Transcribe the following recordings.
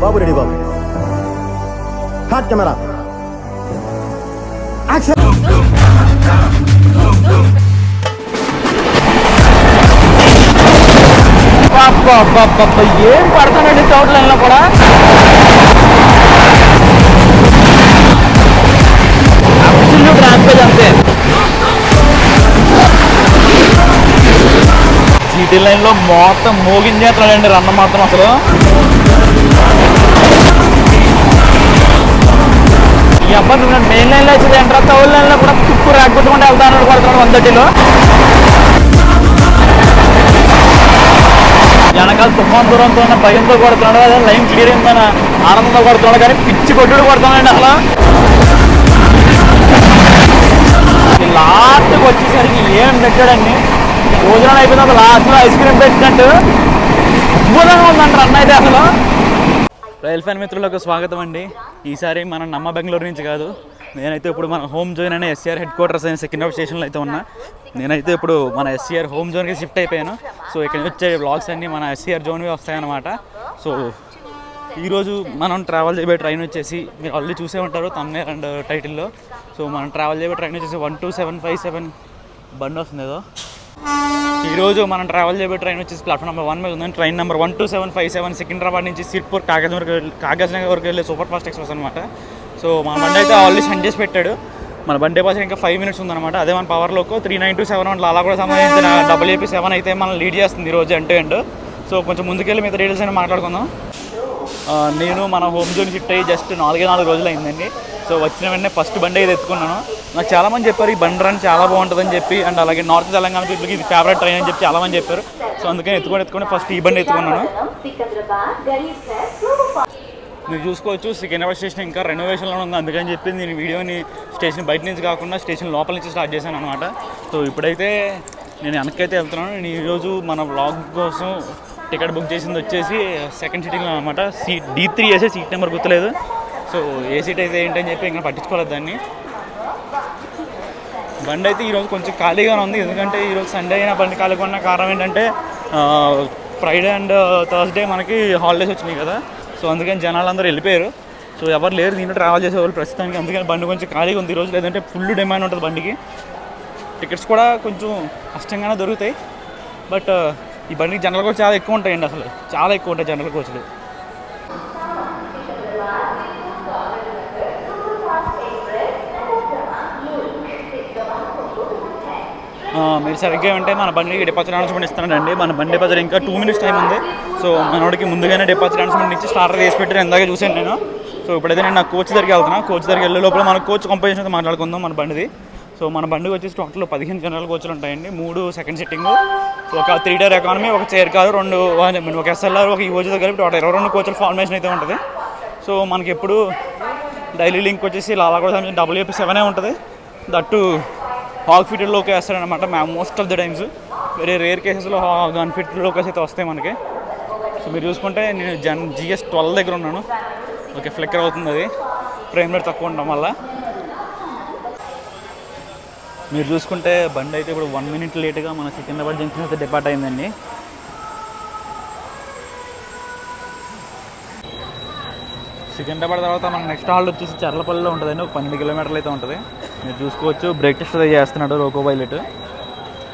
బాబు ready బాబు. హాట్ camera action. ఏం పడతానండి చౌట్ లైన్ లో కూడా. అబ్సల్యూట్ ర్యాంపేజ్ అంతే. సిటీ లైన్ లో మొత్తం మోగించేస్తాడండి రన్న మాత్రం. అసలు ఈ అబ్బాయి మెయిన్ లైన్ లో వచ్చేది ఎంటర్ చౌట్ లైన్ లో కూడా తుక్కు రాకపోతుకుంటే వెళ్తాను కొడుతున్నాడు 130లో. వెనకాల తుఫాన్ దూరంతో ఉన్న భయంతో కొడుతున్నాడు, అదే లైన్ క్లియర్ అయిందని ఆనందంతో కొడుతున్నాడు, కానీ పిచ్చి కొట్టుడు కొడుతున్నాడండి. అసలు లాస్ట్కి వచ్చేసరికి ఏం పెట్టాడండి, భోజనం అయిపోయిన లాస్ట్లో ఐస్ క్రీమ్ పెట్టినట్టు అద్భుతంగా ఉందంటారు అన్న అయితే. అసలు రైల్ ఫ్యాన్ మిత్రులకు స్వాగతం అండి. ఈసారి మనం నమ్మ బెంగళూరు నుంచి కాదు, నేనైతే ఇప్పుడు మన హోమ్ జోన్ అనే ఎస్సీఆర్ హెడ్ క్వార్టర్స్ అయిన సెకండ్ స్టేషన్లో అయితే ఉన్నా. నేనైతే ఇప్పుడు మన ఎస్సీఆర్ హోమ్ జోన్కి షిఫ్ట్ అయిపోయాను. సో ఇక్కడ వచ్చే వ్లాగ్స్ అన్నీ మన ఎస్సీఆర్ జోన్వి వస్తాయన్నమాట. సో ఈరోజు మనం ట్రావెల్ చేయబోయే ట్రైన్ వచ్చేసి మీరు ఆల్రెడీ చూసే ఉంటారు థంబ్నెయిల్ అండ్ టైటిల్లో. సో మనం ట్రావెల్ చేయబోయే ట్రైన్ వచ్చేసి 12757 బండి వస్తుంది ఏదో. ఈరోజు మనం ట్రావెల్ చేయబోయే ట్రైన్ వచ్చేసి ప్లాట్ఫామ్ నెంబర్ 1 మీద ఉందని. ట్రైన్ నెంబర్ 12757 సికింద్రాబాద్ నుంచి సిర్పూర్ కాగజ్నగర్ వరకు వెళ్ళే సూపర్ ఫాస్ట్ ఎక్స్ప్రెస్ అనమాట. సో మన బండి అయితే ఆల్రెడీ సెండ్ చేసి పెట్టాడు. మన బండి పాస్ ఇంకా 5 minutes ఉందన్నమాట. అదే మన పవర్లోకి 39271 అలా కూడా సంబంధించిన WAP7 అయితే మనం లీడ్ చేస్తుంది ఈరోజు ఎండ్. సో కొంచెం ముందుకెళ్ళి మిగతా డీటెయిల్స్ అయినా మాట్లాడుకుందాం. నేను మన హోమ్ జోన్ షిఫ్ట్ అయ్యి జస్ట్ 4 రోజులు అయిందండి. సో వచ్చిన వెంటనే ఫస్ట్ బండి అయితే ఎత్తుకున్నాను. నాకు చాలామంది చెప్పారు ఈ బండి రన్ చాలా బాగుంటుందని చెప్పి, అండ్ అలాగే నార్త్ తెలంగాణ పీపుల్కి ఇది ఫేవరెట్ ట్రైన్ అని చెప్పి చాలామంది చెప్పారు. సో అందుకని ఎత్తుకొని ఫస్ట్ ఈ బండి ఎత్తుకున్నాను. మీరు చూసుకోవచ్చు సికింద్రాబాద్ స్టేషన్ ఇంకా రెనోవేషన్లో ఉంది, అందుకని చెప్పి నేను వీడియోని స్టేషన్ బయట నుంచి కాకుండా స్టేషన్ లోపల నుంచి స్టార్ట్ చేశాను అనమాట. సో ఇప్పుడైతే నేను వెనక్కైతే వెళ్తున్నాను. నేను ఈరోజు మన వ్లాగ్ కోసం టికెట్ బుక్ చేసింది వచ్చేసి సెకండ్ సీటింగ్లో అనమాట. సీట్ D3 వేసే సీట్ నెంబర్ గుర్తులేదు. సో ఏ సీట్ అయితే ఏంటని చెప్పి ఇంకా పట్టించుకోలేదు దాన్ని. బండి అయితే ఈరోజు కొంచెం ఖాళీగానే ఉంది, ఎందుకంటే ఈరోజు సండే అయినా బండి ఖాళీగా ఉన్న కారణం ఏంటంటే ఫ్రైడే అండ్ థర్స్డే మనకి హాలిడేస్ వచ్చినాయి కదా. సో అందుకని జనాలు అందరూ వెళ్ళిపోయారు. సో ఎవరు లేరు దీంట్లో ట్రావెల్ చేసేవాళ్ళు ప్రస్తుతానికి. అందుకని బండి కొంచెం ఖాళీగా ఉంది ఈరోజు, లేదంటే ఫుల్ డిమాండ్ ఉంటుంది బండికి. టికెట్స్ కూడా కొంచెం కష్టంగానే దొరుకుతాయి. బట్ ఈ బండికి జనరల్ కోచ్ చాలా ఎక్కువ ఉంటాయండి, అసలు చాలా ఎక్కువ ఉంటాయి జనరల్ కోచ్లు. మీరు సరిగ్గా ఏమంటే మన బండికి డిపాజిట్ అనౌన్స్మెంట్ ఇస్తున్నానండి. మన బండి డిపాజిట్ ఇంకా 2 minutes టైం ఉంది. సో మనోడికి ముందుగానే డిపాజిట్ అనౌన్స్మెంట్ ఇచ్చి స్టార్టర్ వేసి పెట్టారు, ఇందాక చూసాను నేను. సో ఇప్పుడైతే నేను నా కోచ్ దగ్గరికి వెళ్తున్నాను. కోచ్ దగ్గరికి వెళ్ళే లోపల మన కోచ్ కంపెనీషన్ అయితే మాట్లాడుకుందాం మన బండిది. సో మన బండికి వచ్చేసి టోటల్ 15 జనరల్ కోచ్లు ఉంటాయండి, 3 సెకండ్ సిట్టింగ్, ఒక 3-tier ఎకానమీ, ఒక చైర్ కారు, 2 ఒక SLR, ఒక ఈవోజీతో కలిపి టోటల్ 22 కోచ్ల ఫార్మేషన్ అయితే ఉంటుంది. సో మనకి ఎప్పుడు డైలీ లింక్ వచ్చేసి అలా కూడా WAP7 ఉంటుంది. దట్టు హాగ్ ఫిటెడ్ లోకి వేస్తాడనమాట most of the times. Very rare కేసెస్లో గన్ ఫిటెడ్ లోకేస్ అయితే వస్తాయి మనకి. సో మీరు చూసుకుంటే నేను GS12 దగ్గర ఉన్నాను. ఓకే, ఫ్లిక్కర్ అవుతుంది, అది ఫ్రేమ్ రేట్ తక్కువ ఉండడం వల్ల. మీరు చూసుకుంటే బండి అయితే ఇప్పుడు 1 minute లేట్గా మన సికింద్రాబాద్ జంక్షన్ అయితే డిపార్ట్ అయిందండి. సికింద్రాబాద్ తర్వాత మన నెక్స్ట్ హాల్ట్ వచ్చేసి చర్లపల్లిలో ఉంటుందండి, ఒక 12 kilometers అయితే ఉంటుంది. మీరు చూసుకోవచ్చు బ్రేక్ టెస్ట్ అయితే చేస్తున్నాడు రోకో పైలట్.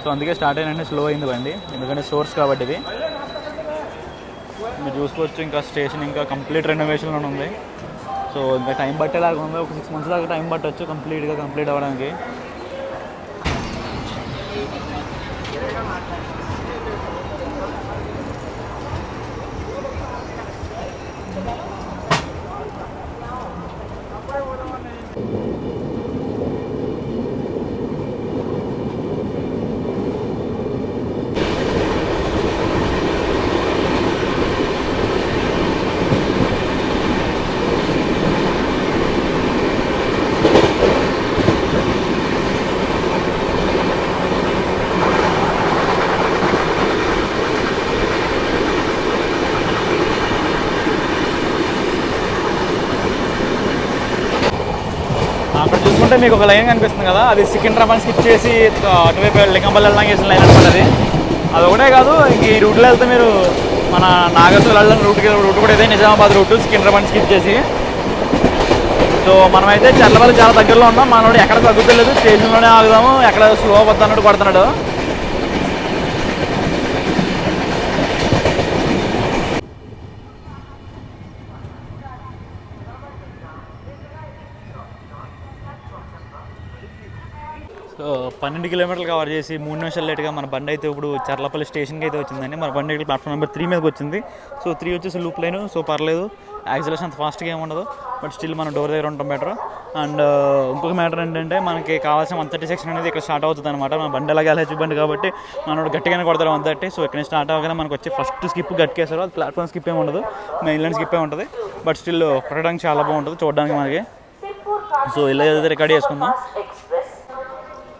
సో అందుకే స్టార్ట్ అయినండి, స్లో అయింది బండి, ఎందుకంటే సోర్స్ కాబట్టి ఇది. మీరు చూసుకోవచ్చు ఇంకా స్టేషన్ ఇంకా కంప్లీట్ రెనోవేషన్లో ఉంది. సో ఇంకా టైం పట్టేలాగా ఉంది, ఒక 6 months దాకా టైం పట్టవచ్చు కంప్లీట్ అవ్వడానికి. అక్కడ చూసుకుంటే మీకు ఒక లైన్ కనిపిస్తుంది కదా, అది సికింద్రాబాద్ స్కిప్ చేసి అటువైపు లింగంపల్లి వెళ్ళడానికి వేసిన లైన్ అనమాట. అది ఒకటే కాదు, ఇంక ఈ రూట్లో వెళ్తే మీరు మన నాగర్సూల్ రూట్ కూడా అయితే నిజామాబాద్ రూట్ సికింద్రాబాద్ స్కిప్ చేసి. సో మనమైతే చర్లపల్లి చాలా దగ్గరలో ఉన్నాం. మనోడు ఎక్కడ తగ్గుతలేదు, స్టేషన్లోనే ఆగుదాము, ఎక్కడ స్లో వద్దన్నట్టు కొడుతున్నాడు. సో 12 కిలోమీటర్లు కవర్ చేసి 3 నిమిషాలు లేట్గా మన బండి అయితే ఇప్పుడు చర్లపల్లి స్టేషన్కి అయితే వచ్చిందండి. మన బండి అయితే ప్లాట్ఫామ్ నెంబర్ 3 మీదకి వచ్చింది. సో 3 వచ్చేసి లూప్ లైన్, సో పర్లేదు, యాక్సిలేషన్ అంత ఫాస్ట్గా ఏమి ఉండదు, బట్ స్టిల్ మనం డోర్ దగ్గర ఉంటాం బెటర్. అండ్ ఇంకొక మ్యాటర్ ఏంటంటే మనకి కావాల్సిన 130 సెక్షన్ అనేది ఇక్కడ స్టార్ట్ అవుతుంది అనమాట. మన బండి అలాగే ఎల్హెచ్ బండి కాబట్టి మనోడు గట్టిగానే కొడతారు 130. సో ఇక్కడ స్టార్ట్ అవ్వగానే మనకు వచ్చి ఫస్ట్ స్కిప్ గట్టికేసారు. అది ప్లాట్ఫామ్ స్కిప్ ఏమి ఉండదు, మెయిన్ లైన్ స్కిప్ ఏమి ఉంటుంది, బట్ స్టిల్ కొట్టడానికి చాలా బాగుంటుంది చూడడానికి మనకి. సో ఇలా అయితే రికార్డ్ చేసుకుందాం.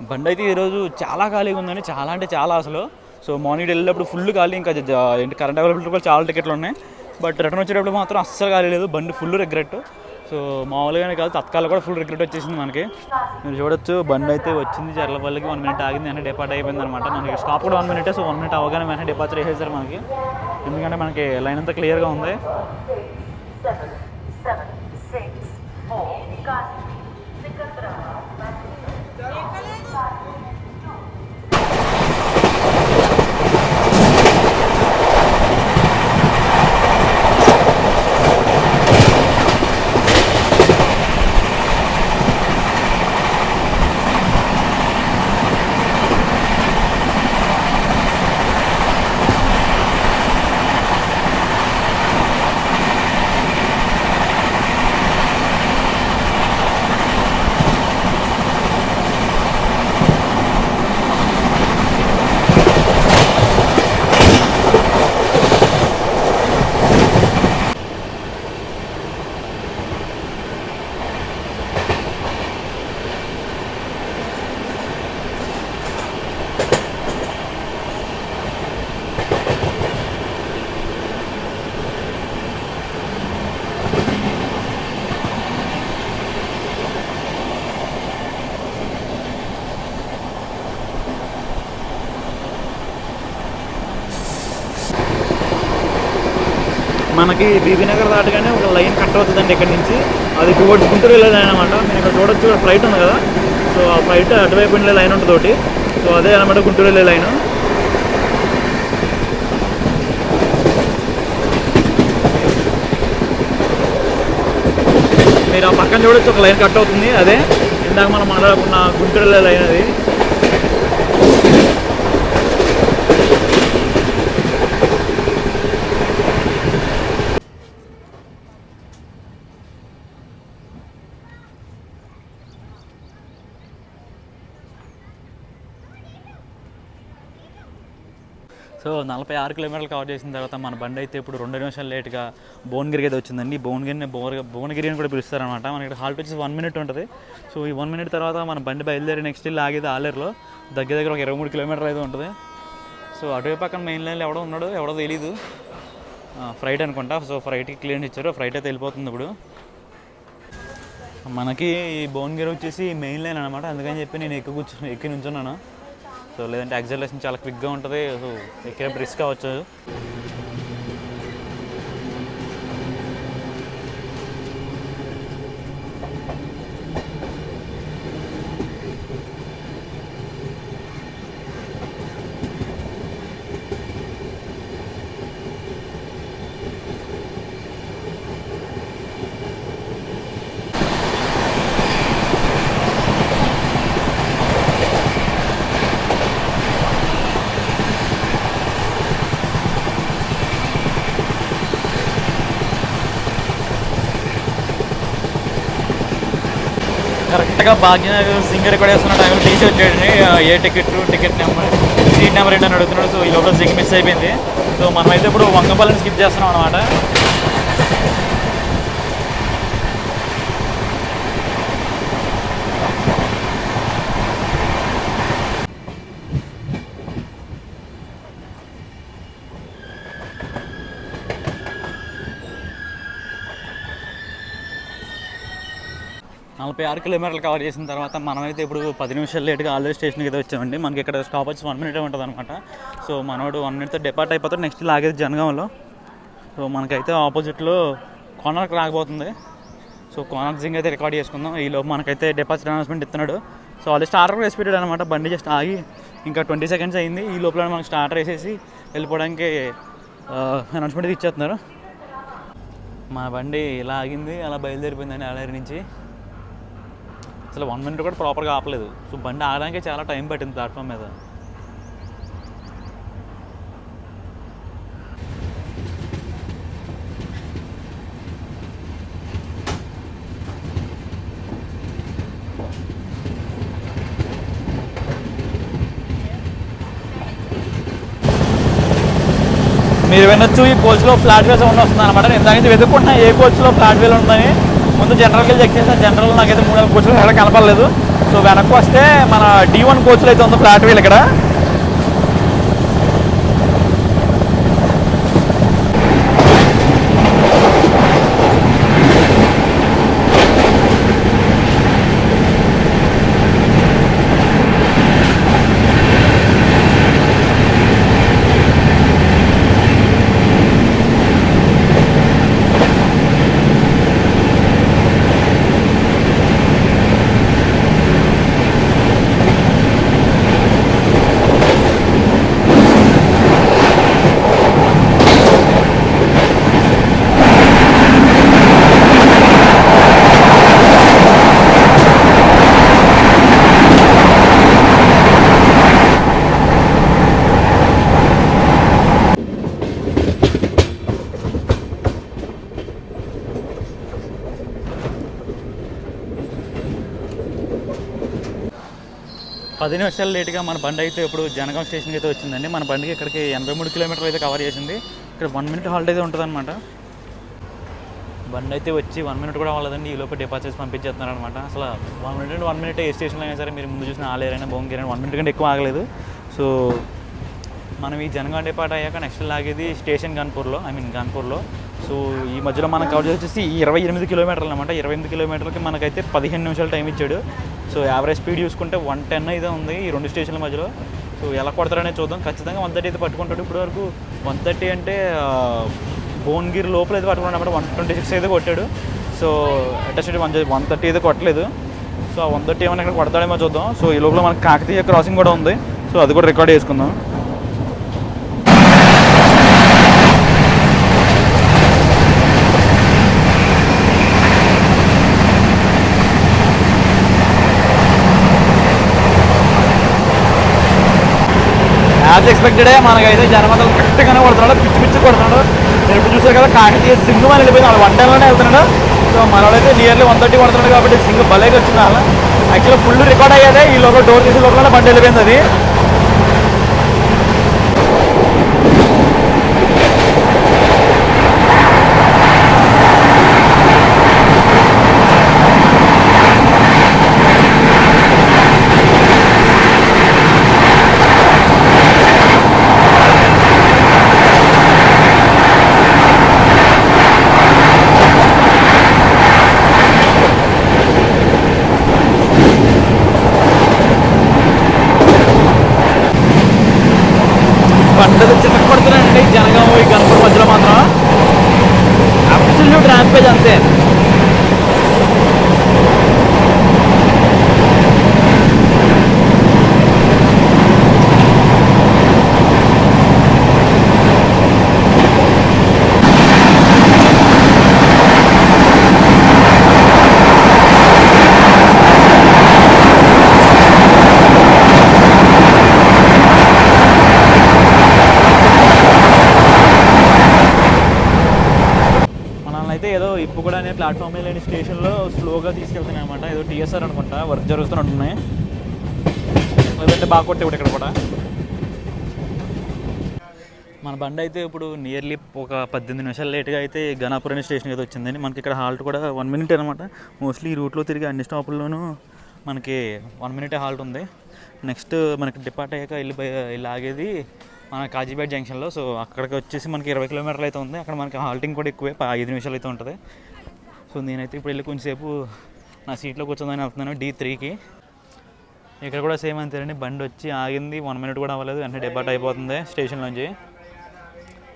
బండి అయితే ఈరోజు చాలా ఖాళీగా ఉందండి, చాలా అంటే చాలా అసలు. సో మార్నింగ్ వెళ్ళేటప్పుడు ఫుల్ ఖాళీ, ఇంకా ఏంటి కరెంట్ అవైలబిలిటీ కూడా చాలా టికెట్లు ఉన్నాయి, బట్ రిటర్న్ వచ్చేటప్పుడు మాత్రం అస్సలు ఖాళీ లేదు. బండి ఫుల్ రిగ్రెట్. సో మామూలుగానే కాదు, తత్కాల కూడా ఫుల్ రిగ్రెట్ వచ్చేసింది మనకి. మీరు చూడొచ్చు బండి అయితే వచ్చింది చర్లపల్లికి, 1 మినిట్ ఆగింది, వెంటనే డిపార్ట్ అయిపోయింది అనమాట. మనకి స్టాప్ కూడా 1 మినిట్. సో 1 మినిట్ అవగానే వెంటనే డిపార్చర్ వేసేసారు మనకి, ఎందుకంటే మనకి లైన్ అంతా క్లియర్గా ఉంది. మనకి బీబీ నగర్ దాటగానే ఒక లైన్ కట్ అవుతుందండి ఇక్కడ నుంచి, అది టువర్డ్స్ గుంటూరు వెళ్ళే లైన్ అనమాట. మీరు ఇక్కడ చూడొచ్చు, ఇక్కడ ఫ్లైట్ ఉంది కదా, సో ఆ ఫ్లైట్ అటువైపు వెళ్ళే లైన్ ఉంటుంది ఒకటి, సో అదే అనమాట గుంటూరు వెళ్ళే లైన్. మీరు ఆ పక్కన చూడొచ్చు ఒక లైన్ కట్ అవుతుంది, అదే ఇందాక మనం మాట్లాడుకున్న గుంటూరు వెళ్ళే లైన్ అది. సో 46 కిలోమీటర్లు కవర్ చేసిన తర్వాత మన బండి అయితే ఇప్పుడు 2 నిమిషాలు లేట్గా భువనగిరికి అయితే వచ్చిందండి. భువనగిరి అని కూడా పిలుస్తారనమాట. మనకి ఇక్కడ హాల్ట్ వచ్చేసి 1 మినిట్ ఉంటుంది. సో ఈ 1 మినిట్ తర్వాత మన బండి బయలుదేరి నెక్స్ట్ ఇల్లు ఆగేది ఆలేరులో, దగ్గర ఒక 23 కిలోమీటర్లు అయితే ఉంటుంది. సో అటువైపు పక్కన మెయిన్ లైన్లో ఎవడో ఉన్నాడు, ఎవడో తెలీదు, ఫ్లైట్ అనుకుంటా. సో ఫ్లైట్కి క్లియరెన్స్ ఇచ్చారు, ఫ్లైట్ అయితే వెళ్ళిపోతుంది ఇప్పుడు. మనకి ఈ భువనగిరి వచ్చేసి మెయిన్ లైన్ అనమాట, అందుకని చెప్పి నేను ఎక్కి నుంచున్నాను. సో లేదంటే యాక్సిలరేషన్ చాలా క్విక్గా ఉంటుంది, సో ఎక్కేటప్పుడు రిస్క్ అవ్వచ్చు. కరెక్ట్గా భాగ్యనగర్ సింగర్ కూడా వేస్తున్న టైంలో తీసి వచ్చాడండి. ఏ టికెట్ నెంబర్ సీట్ నెంబర్ ఏంటని అడుగుతున్నాడు. సో ఈ లోపల సింగ్ మిస్ అయిపోయింది. సో మనమైతే ఇప్పుడు వంగపల్లిని స్కిప్ చేస్తున్నాం అనమాట. నలభై 6 కిలోమీటర్లు కవర్ చేసిన తర్వాత మనమైతే ఇప్పుడు 10 నిమిషాలు లేట్గా ఆల్రెడీ స్టేషన్కి అయితే వచ్చామండి. మనకి ఇక్కడ స్టాప్ వచ్చి 1 మినిట్ ఉంటుంది అనమాట. సో మనోడు 1 మినిట్తో డిపార్ట్ అయిపోతాడు. నెక్స్ట్ లాగేది జనగాంలో. సో మనకైతే ఆపోజిట్లో కోనార్క్ రాకపోతుంది. సో కోనార్క్ జింగ్ అయితే రికార్డ్ చేసుకుందాం. ఈలోపు మనకైతే డిపాజిట్ అనౌన్స్మెంట్ ఇస్తున్నాడు. సో ఆల్రెడీ స్టార్టర్ వేసి పెట్టాడు అనమాట. బండి జస్ట్ ఆగి ఇంకా 20 seconds అయింది. ఈ లోపల మనకు స్టార్టర్ వేసేసి వెళ్ళిపోవడానికి అనౌన్స్మెంట్ ఇచ్చేస్తున్నారు. మా బండి ఇలా ఆగింది, అలా బయలుదేరిపోయిందండి ఆలేరు నుంచి. అసలు 1 minute కూడా ప్రాపర్గా ఆపలేదు. సో బండి ఆగడానికి చాలా టైం పట్టింది ప్లాట్ఫామ్ మీద. మీరు వినొచ్చు, ఈ కోచ్లో ఫ్లాట్ వీల్ సౌండ్ వస్తుంది అనమాట. నేను ఇందాక వెతుక్కుంటున్నా ఏ కోచ్లో ఫ్లాట్ వీల్ ఉందని. ముందు జనరల్కి చెక్ చేసిన జనరల్ నాకైతే 3 కోచ్లు ఎక్కడ కనపడలేదు. సో వెనక్కి వస్తే మన D1 కోచ్లో అయితే ఉంది ఫ్లాట్ వీల్ ఇక్కడ. పది నిమిషాలు లేట్గా మన బండి అయితే ఇప్పుడు జనగాం స్టేషన్కి అయితే వచ్చిందండి. మన బండికి ఇక్కడికి 83 kilometers అయితే కవర్ చేసింది. ఇక్కడ 1 minute హాల్ట్ అయితే ఉంటుంది అనమాట. బండి అయితే వచ్చి 1 minute కూడా అవ్వలేదండి. ఈ లోపల డిపార్చర్స్ పంపించేస్తున్నారు అనమాట. అసలు 1 minute అంటే 1 minute ఏ స్టేషన్లో అయినా సరే మీరు ముందు చూసిన ఆలేరైనా భువనగిరి 1 minute కంటే ఎక్కువ ఆగలేదు. సో మనం ఈ జనగాం డిపార్ట్ అయ్యాక నెక్స్ట్ లాగేది స్టేషన్ గన్పూర్లో. సో ఈ మధ్యలో మనం కవర్ చేసేసి 28 kilometers అనమాట. 28 kilometersకి మనకైతే 15 నిమిషాలు టైం ఇచ్చాడు. సో యావరేజ్ స్పీడ్ చూసుకుంటే 110 అయితే ఉంది ఈ 2 స్టేషన్ల మధ్యలో. సో ఎలా కొడతాడనేది చూద్దాం. ఖచ్చితంగా 130 అయితే పట్టుకుంటాడు. ఇప్పుడు వరకు 130 అంటే భువనగిరి లోపల అయితే పట్టుకున్నాడు అనమాట. 126 అయితే కొట్టాడు. సో అటెస్టెడ్ 130 అయితే కొట్టలేదు. సో ఆ 130 ఏమైనా ఇక్కడ కొడతాడేమో చూద్దాం. సో ఈ లోపల మనకి కాకతీయ క్రాసింగ్ కూడా ఉంది. సో అది కూడా రికార్డ్ చేసుకుందాం. యాజ్ ఎక్స్పెక్టెడే మనకైతే జనమతలు కరెక్ట్గానే కొడుతున్నాడు. పిచ్చి కొడుతున్నాడు. నేను ఇప్పుడు చూసారు కదా కాకతీయ సింగ్ అని వెళ్ళిపోయింది. వాళ్ళు 110లోనే వెళ్తున్నాడు. సో మనోడైతే నియర్లీ 130 కొడుతున్నాడు కాబట్టి సింగ్ భలేగా వచ్చింది. అలా యాక్చువల్గా ఫుల్ రికార్డ్ అయ్యేదే ఈ లోపల డోర్ తీసే లోపల బండి వెళ్ళిపోయింది అది. బండలు చిన్న కొడుతున్నానండి జనగాం ఈ గన్పూర్ మధ్యలో మాత్రం అబ్సల్యూట్ ర్యాంపేజ్ అంతే. ఏదో ఇప్పుడు కూడా నేను ప్లాట్ఫామ్ లేని స్టేషన్లో స్లోగా తీసుకెళ్తున్నాయి అనమాట. ఏదో TSR అనుకుంటా వర్క్ జరుగుతున్నట్టున్నాయి. లేదంటే బాగా కొట్టే ఇక్కడ కూడా. మన బండి అయితే ఇప్పుడు నియర్లీ ఒక 18 నిమిషాలు లేట్గా అయితే గణాపురం స్టేషన్కి అయితే వచ్చిందండి. మనకి ఇక్కడ హాల్ట్ కూడా 1 minute అనమాట. మోస్ట్లీ ఈ రూట్లో తిరిగి అన్ని స్టాపుల్లోనూ మనకి 1 minute హాల్ట్ ఉంది. నెక్స్ట్ మనకి డిపార్ట్ అయ్యాక వెళ్ళి ఆగేది మన కాజీపేట జంక్షన్లో. సో అక్కడికి వచ్చేసి మనకి 20 kilometers అయితే ఉంది. అక్కడ మనకి హాల్టింగ్ కూడా ఎక్కువే 5 నిమిషాలు అయితే ఉంటుంది. సో నేనైతే ఇప్పుడు వెళ్ళి కొంచెంసేపు నా సీట్లో కూర్చొని వెళ్తున్నాను D3కి. ఇక్కడ కూడా సేమ్ అంతేనండి. బండి వచ్చి ఆగింది 1 minute కూడా అవ్వలేదు. వెంటనే డిపార్ట్ అయిపోతుంది స్టేషన్ నుంచి.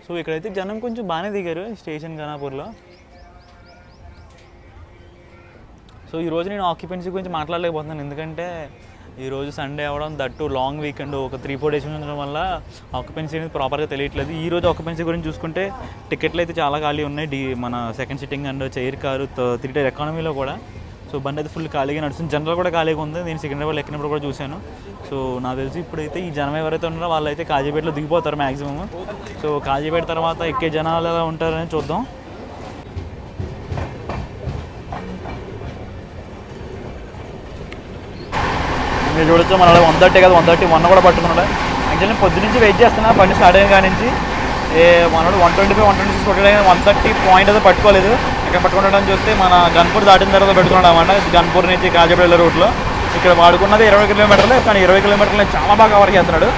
సో ఇక్కడైతే జనం కొంచెం బాగానే దిగారు స్టేషన్ ఖానాపూర్లో. సో ఈరోజు నేను ఆక్యుపెన్సీ గురించి మాట్లాడలేకపోతున్నాను, ఎందుకంటే ఈరోజు సండే అవ్వడం, దట్టు లాంగ్ వీకెండ్, ఒక 3-4 డేస్ ఉండడం వల్ల ఆక్యుపెన్సీ అనేది ప్రాపర్గా తెలియట్లేదు. ఈ రోజు ఆక్యుపెన్సీ గురించి చూసుకుంటే టికెట్లు అయితే చాలా ఖాళీ ఉన్నాయి. మన second sitting and chair car 3 tier ఎకానమీలో కూడా. సో బండి అయితే ఫుల్ ఖాళీగా నడుస్తుంది. జనరల్ కూడా ఖాళీగా ఉంది. నేను సికింద్రాబాద్ ఎక్కినప్పుడు కూడా చూశాను. సో నాకు తెలిసి ఇప్పుడైతే ఈ జనం ఎవరైతే ఉన్నారో వాళ్ళు అయితే కాజీపేటలో దిగిపోతారు మ్యాక్సిమమ్. సో కాజీపేట తర్వాత ఎక్కే జనాలు ఎలా ఉంటారని చూద్దాం. మీరు చూడొచ్చు మన 130 కదా, 131 కూడా పట్టుకున్నాడు. యాక్చువల్లీ నేను పొద్దు నుంచి వెయిట్ చేస్తున్నా బండి స్టార్ట్ అయిన కాడి నుంచి. మనోడు 125, 126 కొట్టడానికి 130 పాయింట్ అయితే పట్టుకోలేదు. ఇక్కడ పట్టుకుంటాడని చూస్తే మన గన్పూర్ దాటిన తర్వాత పెట్టుకున్నాడు అన్నమాట. గన్పూర్ నుంచి కాజీపేట రూట్లో ఇక్కడ వాడుకున్నది 20 కిలోమీటర్లే, కానీ 20 కిలోమీటర్లు చాలా బాగా కవర్ చేస్తున్నాడు.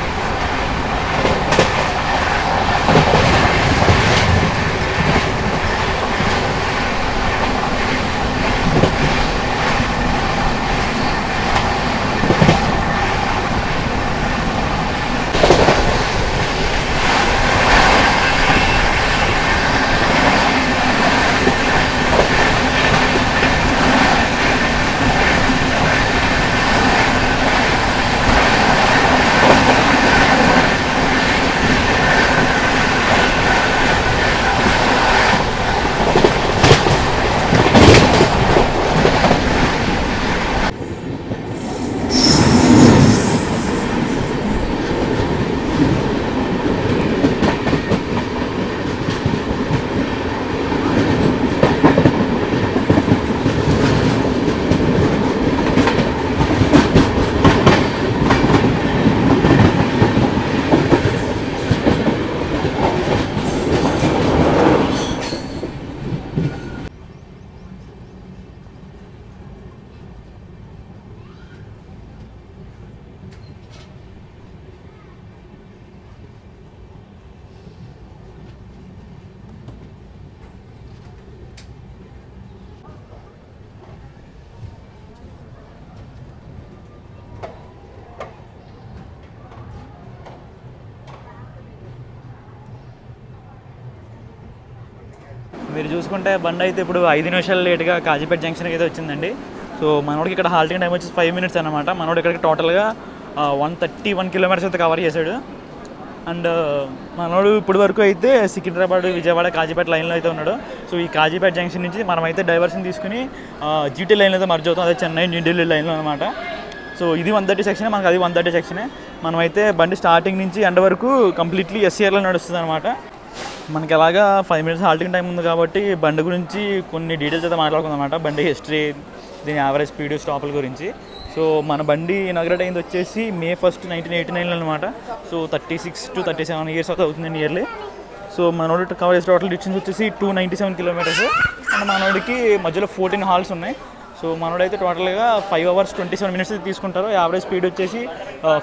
మీరు చూసుకుంటే బండి అయితే ఇప్పుడు 5 నిమిషాలు లేట్గా కాజీపేట జంక్షన్కి అయితే వచ్చిందండి. సో మనోడికి ఇక్కడ హాల్టింగ్ టైం వచ్చి 5 మినిట్స్ అనమాట. మనోడు ఇక్కడికి టోటల్గా 131 కిలోమీటర్స్ అయితే కవర్ చేశాడు. అండ్ మనోడు ఇప్పటి వరకు అయితే సికింద్రాబాద్, విజయవాడ, కాజీపేట లైన్లో అయితే ఉన్నాడు. సో ఈ కాజీపేట జంక్షన్ నుంచి మనమైతే డైవర్షన్ తీసుకుని జీటీ లైన్లో అయితే మర్జ్ అవుతాం. అదే చెన్నై న్యూ ఢిల్లీ లైన్లో అనమాట. సో ఇది 130 సెక్షనే, మనకు అది 130 సెక్షనే. మనమైతే బండి స్టార్టింగ్ నుంచి ఎండ్ వరకు కంప్లీట్లీ ఎస్సీఆర్లో నడుస్తుంది అనమాట. మనకి అలాగా 5 మినిట్స్ హాల్టింగ్ టైం ఉంది కాబట్టి బండి గురించి కొన్ని డీటెయిల్స్ అయితే మాట్లాడుకుందాం అనమాట. బండి హిస్టరీ, దీని యావరేజ్ స్పీడ్, స్టాపుల గురించి. సో మన బండి ఇనాగ్రేట్ అయింది వచ్చేసి May 1, 1989 అనమాట. సో 36 to 37 ఇయర్స్ అయితే అవుతుంది నియర్లీ. సో మనోడి కవర్ చేసే టోటల్ డిస్టెన్స్ వచ్చేసి 297 కిలోమీటర్స్. అండ్ మనోడికి మధ్యలో 14 హాల్స్ ఉన్నాయి. సో మనోడైతే టోటల్గా 5 hours 27 minutes తీసుకుంటారు. యావరేజ్ స్పీడ్ వచ్చేసి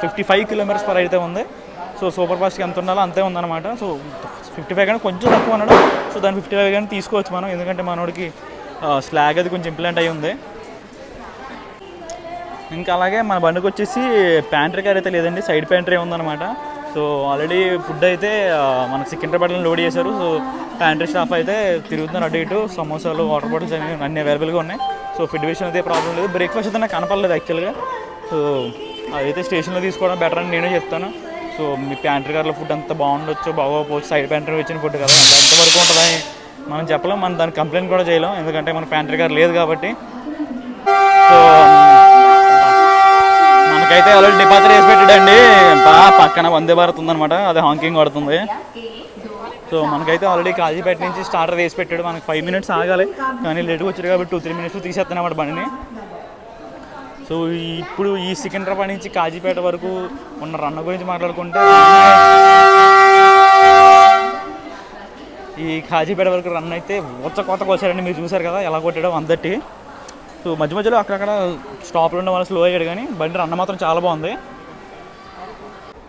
55 km/h అయితే ఉంది. సో సూపర్ ఫాస్ట్కి ఎంత ఉండాలో అంతే ఉందన్నమాట. సో 55 కానీ కొంచెం తక్కువ అన్నాడు. సో దాన్ని 55 కానీ తీసుకోవచ్చు మనం, ఎందుకంటే మనోడికి స్లాగ్ అది కొంచెం ఇంప్లాంట్ అయ్యి ఉంది. ఇంకా అలాగే మన బండికి వచ్చేసి ప్యాంట్రీ కార్ అయితే లేదండి, సైడ్ ప్యాంట్రీ ఉందన్నమాట. సో ఆల్రెడీ ఫుడ్ అయితే మనకు సికింద్రాబాద్లో లోడ్ చేశారు. సో ప్యాంట్రీ స్టాఫ్ అయితే తిరుగుతున్నారు అటు ఇటు. సమోసాలు, వాటర్ బాటిల్స్ అన్నీ అవైలబుల్గా ఉన్నాయి. సో ఫుడ్ విషయం అయితే ప్రాబ్లం లేదు. బ్రేక్ఫాస్ట్ అయితే నాకు కనపడలేదు యాక్చువల్గా. సో అదైతే స్టేషన్లో తీసుకోవడం బెటర్ అని నేనే చెప్తాను. సో మీ ప్యాంట్రీ కార్లో ఫుడ్ అంతా బాగుండొచ్చు, బాగోకపోవచ్చు. సైడ్ ప్యాంట్రీ వచ్చిన ఫుడ్ కదా, ఎంతవరకు ఉంటుందని మనం చెప్పలేం. మనం దాన్ని కంప్లైంట్ కూడా చేయలేం, ఎందుకంటే మన ప్యాంట్రీ కార్ లేదు కాబట్టి. సో మనకైతే ఆల్రెడీ డిపాజిట్ వేసి పెట్టాడండి. పక్కన వందే భారత్ ఉందన్నమాట, అది హాంకింగ్ పడుతుంది. సో మనకైతే ఆల్రెడీ కాజీపేట నుంచి స్టార్టర్ వేసి పెట్టాడు. మనకి 5 minutes ఆగాలి, కానీ లేట్గా వచ్చాడు కాబట్టి 2-3 minutes తీసేస్తానమాట బండిని. సో ఇప్పుడు ఈ సికింద్రాబాద్ నుంచి కాజీపేట వరకు ఉన్న రన్ గురించి మాట్లాడుకుంటే, ఈ కాజీపేట వరకు రన్ అయితే కొత్తగా వచ్చారండి. మీరు చూసారు కదా ఎలా కొట్టాడో 130. సో మధ్య మధ్యలో అక్కడక్కడ స్టాప్లో ఉన్న వాళ్ళు స్లో అయ్యాడు, కానీ బండి రన్ మాత్రం చాలా బాగుంది.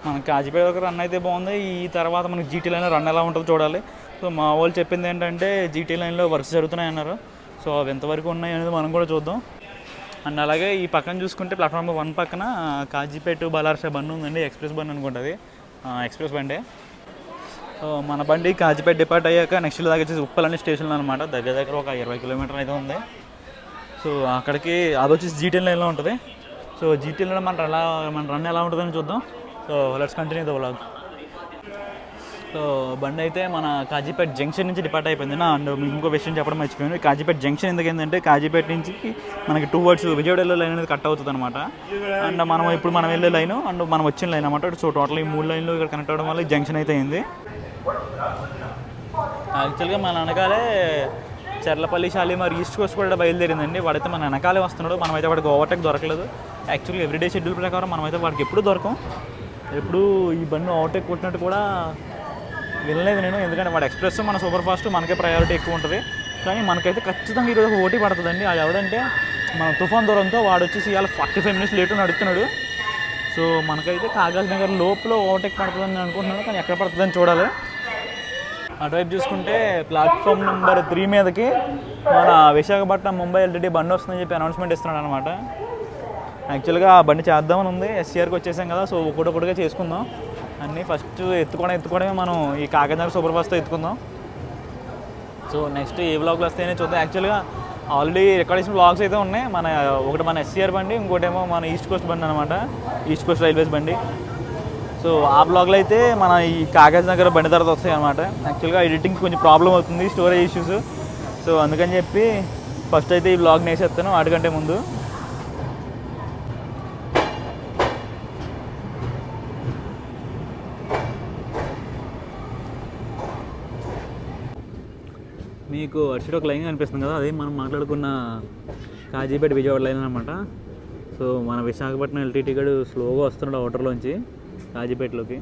మనకి కాజీపేట వరకు రన్ అయితే బాగుంది. ఈ తర్వాత మనకి జీటీ లైన్లో రన్ ఎలా ఉంటుందో చూడాలి. సో మా వాళ్ళు చెప్పింది ఏంటంటే జీటీ లైన్లో వర్క్స్ జరుగుతున్నాయి అన్నారు. సో అవి ఎంతవరకు ఉన్నాయి అనేది మనం కూడా చూద్దాం. అండ్ అలాగే ఈ పక్కన చూసుకుంటే ప్లాట్ఫామ్ 1 పక్కన కాజీపేట బలార్షా బండి ఉందండి, ఎక్స్ప్రెస్ బండి అనుకుంటుంది, ఎక్స్ప్రెస్ బండే. మన బండి కాజీపేట డిపార్ట్ అయ్యాక నెక్స్ట్ దాకా వచ్చేసి ఉప్పలన్నీ స్టేషన్లో అనమాట. దగ్గర దగ్గర ఒక 20 కిలోమీటర్లు అయితే ఉంది. సో అక్కడికి అది వచ్చేసి జీటీ లైన్లో ఉంటుంది. సో జీటీ లైన్లో మన రన్ ఎలా ఉంటుందని చూద్దాం. So let's continue the vlog. So బండి అయితే మన కాజీపేట జంక్షన్ నుంచి డిపార్ట్ అయిపోయింది. అండ్ మీకు ఇంకో విషయం చెప్పడం మర్చిపోయాను. కాజీపేట జంక్షన్ ఎందుకు ఏంటంటే కాజీపేట నుంచి మనకి టువర్డ్స్ విజయవాడలో లైన్ అనేది కట్ అవుతుంది అనమాట. అండ్ మనం వెళ్ళే లైన్ అండ్ మనం వచ్చిన లైన్ అనమాట. సో టోటల్ ఈ 3 లైన్లు ఇక్కడ కనెక్ట్ అవ్వడం వల్ల ఈ జంక్షన్ అయితే అయింది. యాక్చువల్గా మన వెనకాలే చర్లపల్లి షాలిమార్ ఈస్ట్ కోస్ట్ కూడా బయలుదేరిందండి. వాడైతే మన వెనకాలే వస్తున్నాడు. మనమైతే వాడికి ఓవర్టేక్ దొరకలేదు. యాక్చువల్గా ఎవ్రీడే షెడ్యూల్ ప్రకారం మనమైతే వాడికి ఎప్పుడు దొరకం. ఎప్పుడు ఈ బండి ఓవర్టేక్ కొట్టినట్టు కూడా వినలేదు నేను. ఎందుకంటే వాడు ఎక్స్ప్రెస్ మన సూపర్ ఫాస్ట్ మనకే ప్రయారిటీ ఎక్కువ ఉంటుంది. కానీ మనకైతే ఖచ్చితంగా ఈరోజు ఓటీ పడుతుందండి. అది ఎవడంటే మన తుఫాన్ దూరంతో వాడు వచ్చేసి ఇవాళ 45 మినిట్స్ లేటు నడుస్తున్నాడు. సో మనకైతే కాగజ్ నగర్ లోపల ఓవర్టేక్ పడుతుందని అనుకుంటున్నాను. కానీ ఎక్కడ పడుతుందని చూడాలి. అటువైపు చూసుకుంటే ప్లాట్ఫామ్ నెంబర్ 3 మీదకి మన విశాఖపట్నం ముంబై ఎల్టీటీ బండి వస్తుందని చెప్పి అనౌన్స్మెంట్ ఇస్తున్నాడు అనమాట. యాక్చువల్గా ఆ బండి చేద్దామని ఉంది. ఎస్సీఆర్కి వచ్చేసాం కదా. సో ఒకటొకటిగా చేసుకుందాం అన్నీ. ఫస్ట్ ఎత్తుకోవడమే మనం ఈ కాకినాడ సూపర్ ఫాస్ట్తో ఎత్తుకుందాం. సో నెక్స్ట్ ఏ వ్లాగ్లు వస్తాయని చూద్దాం. యాక్చువల్గా ఆల్రెడీ రికార్డ్ చేసిన వ్లాగ్స్ అయితే ఉన్నాయి. ఒకటి మన ఎస్సీఆర్ బండి, ఇంకోటేమో మన ఈస్ట్ కోస్ట్ బండి అనమాట. ఈస్ట్ కోస్ట్ రైల్వేస్ బండి. సో ఆ బ్లాగ్లో అయితే మన ఈ కాగజ్ నగర్ బండి తర్వాత వస్తాయి అనమాట. యాక్చువల్గా ఎడిటింగ్ కొంచెం ప్రాబ్లం అవుతుంది, స్టోరేజ్ ఇష్యూస్. సో అందుకని చెప్పి ఫస్ట్ అయితే ఈ బ్లాగ్ వేసేస్తాను వాటికంటే ముందు. మీకు అటు ఒక లైన్ కనిపిస్తుంది కదా, అదే మనం మాట్లాడుకున్న కాజీపేట విజయవాడ లైన్ అనమాట. సో మన విశాఖపట్నం ఎల్టీటీ గడు స్లోగా వస్తున్నాడు అవుటర్లోంచి కాజీపేటలోకి.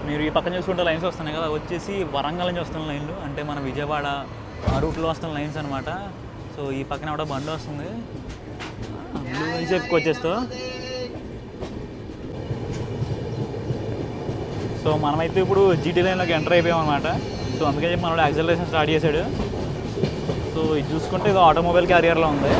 మీరు ఈ పక్కన చూసుకుంటే లైన్స్ వస్తున్నాయి కదా, వచ్చేసి వరంగల్ నుంచి వస్తున్న లైన్లు. అంటే మన విజయవాడ ఆ రూట్లో వస్తున్న లైన్స్ అనమాట. సో ఈ పక్కన కూడా బండి వస్తుంది సేఫ్కి వచ్చేస్తా. సో మనమైతే ఇప్పుడు జీటీ లైన్లోకి ఎంటర్ అయిపోయాం అనమాట. సో అందుకే చెప్పి మనోడు యాక్సలరేషన్ స్టార్ట్ చేశాడు. సో ఇది చూసుకుంటే ఇది ఆటోమొబైల్ క్యారియర్లో ఉంది.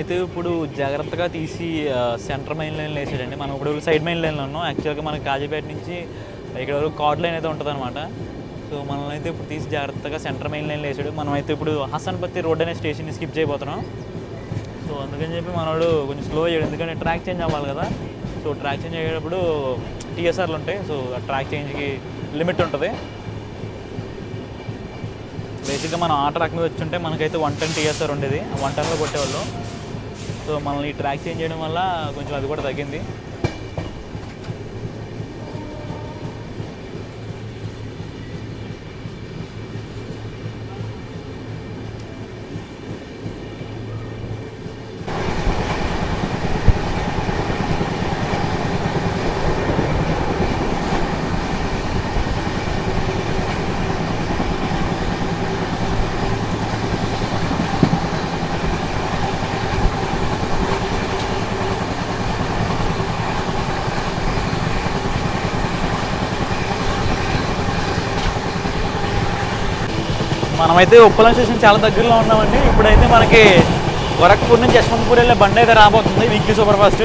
అయితే ఇప్పుడు జాగ్రత్తగా తీసి సెంటర్ మెయిన్ లైన్లో వేసాడండి. మనం ఇప్పుడు సైడ్ మెయిన్ లైన్లో ఉన్నాం. యాక్చువల్గా మనకి కాజీపేట నుంచి ఇక్కడ వరకు కార్డ్ లైన్ అయితే ఉంటుంది అనమాట. సో మనల్ని అయితే ఇప్పుడు తీసి జాగ్రత్తగా సెంటర్ మెయిన్ లైన్లో వేసాడు. మనమైతే ఇప్పుడు హసన్పత్తి రోడ్ అనే స్టేషన్ని స్కిప్ చేయబోతున్నాం. సో అందుకని చెప్పి మనోడు కొంచెం స్లో అయ్యాడు, ఎందుకంటే ట్రాక్ చేంజ్ అవ్వాలి కదా. సో ట్రాక్ చేంజ్ అయ్యేటప్పుడు టీఎస్ఆర్లు ఉంటాయి. సో ఆ ట్రాక్ చేంజ్కి లిమిట్ ఉంటుంది. బేసిక్గా మనం ఆ ట్రాక్ మీద వచ్చి ఉంటే మనకైతే 110 టీఎస్ఆర్ ఉండేది, 110లో కొట్టేవాళ్ళు. సో మనల్ని ఈ ట్రాక్ చేంజ్ చేయడం వల్ల కొంచెం అది కూడా తగ్గింది. మనమైతే ఉప్పలం స్టేషన్ చాలా దగ్గరలో ఉన్నామండి. ఇప్పుడైతే మనకి గోరఖ్పూర్ నుంచి యశ్వంతపూర్ వెళ్ళే బండి అయితే రాబోతుంది, వీక్లీ సూపర్ ఫాస్ట్.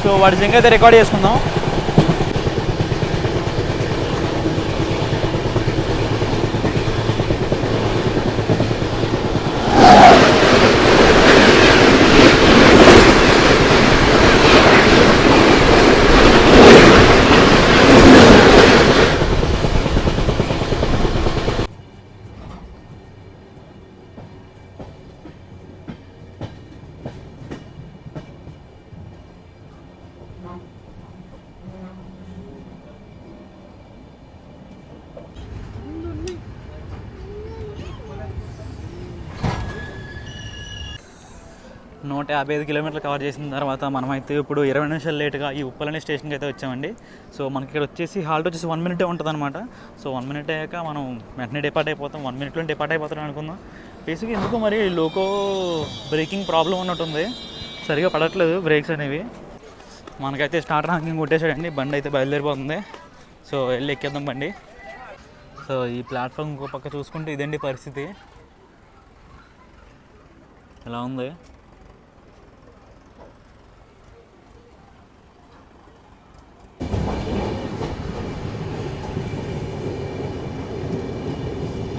సో వాటి జింక్ అయితే రికార్డ్ చేసుకుందాం. 155 కిలోమీటర్లు కవర్ చేసిన తర్వాత మనమైతే ఇప్పుడు 20 నిమిషాలు లేట్గా ఈ ఉప్పలనే స్టేషన్కి అయితే వచ్చామండి. సో మనకి ఇక్కడ వచ్చేసి హాల్ట్ వచ్చేసి 1 మినిటే ఉంటుంది అనమాట. సో 1 మినిట్ అయ్యాక మనం వెంటనే డిపార్ట్ అయిపోతాం. 1 మినిట్లో డిపార్ట్ అయిపోతాం అనుకుందాం. బేసిక్గా ఎందుకు మరి లోకో బ్రేకింగ్ ప్రాబ్లం ఉన్నట్టుంది, సరిగా పడట్లేదు బ్రేక్స్ అనేవి. మనకైతే స్టార్టర్ హాకింగ్ కొట్టేసాడండి, బండి అయితే బయలుదేరిపోతుంది. సో వెళ్ళి ఎక్కేద్దాం బండి. సో ఈ ప్లాట్ఫామ్ ఇంకో పక్క చూసుకుంటే ఇదండి పరిస్థితి, ఎలా ఉంది.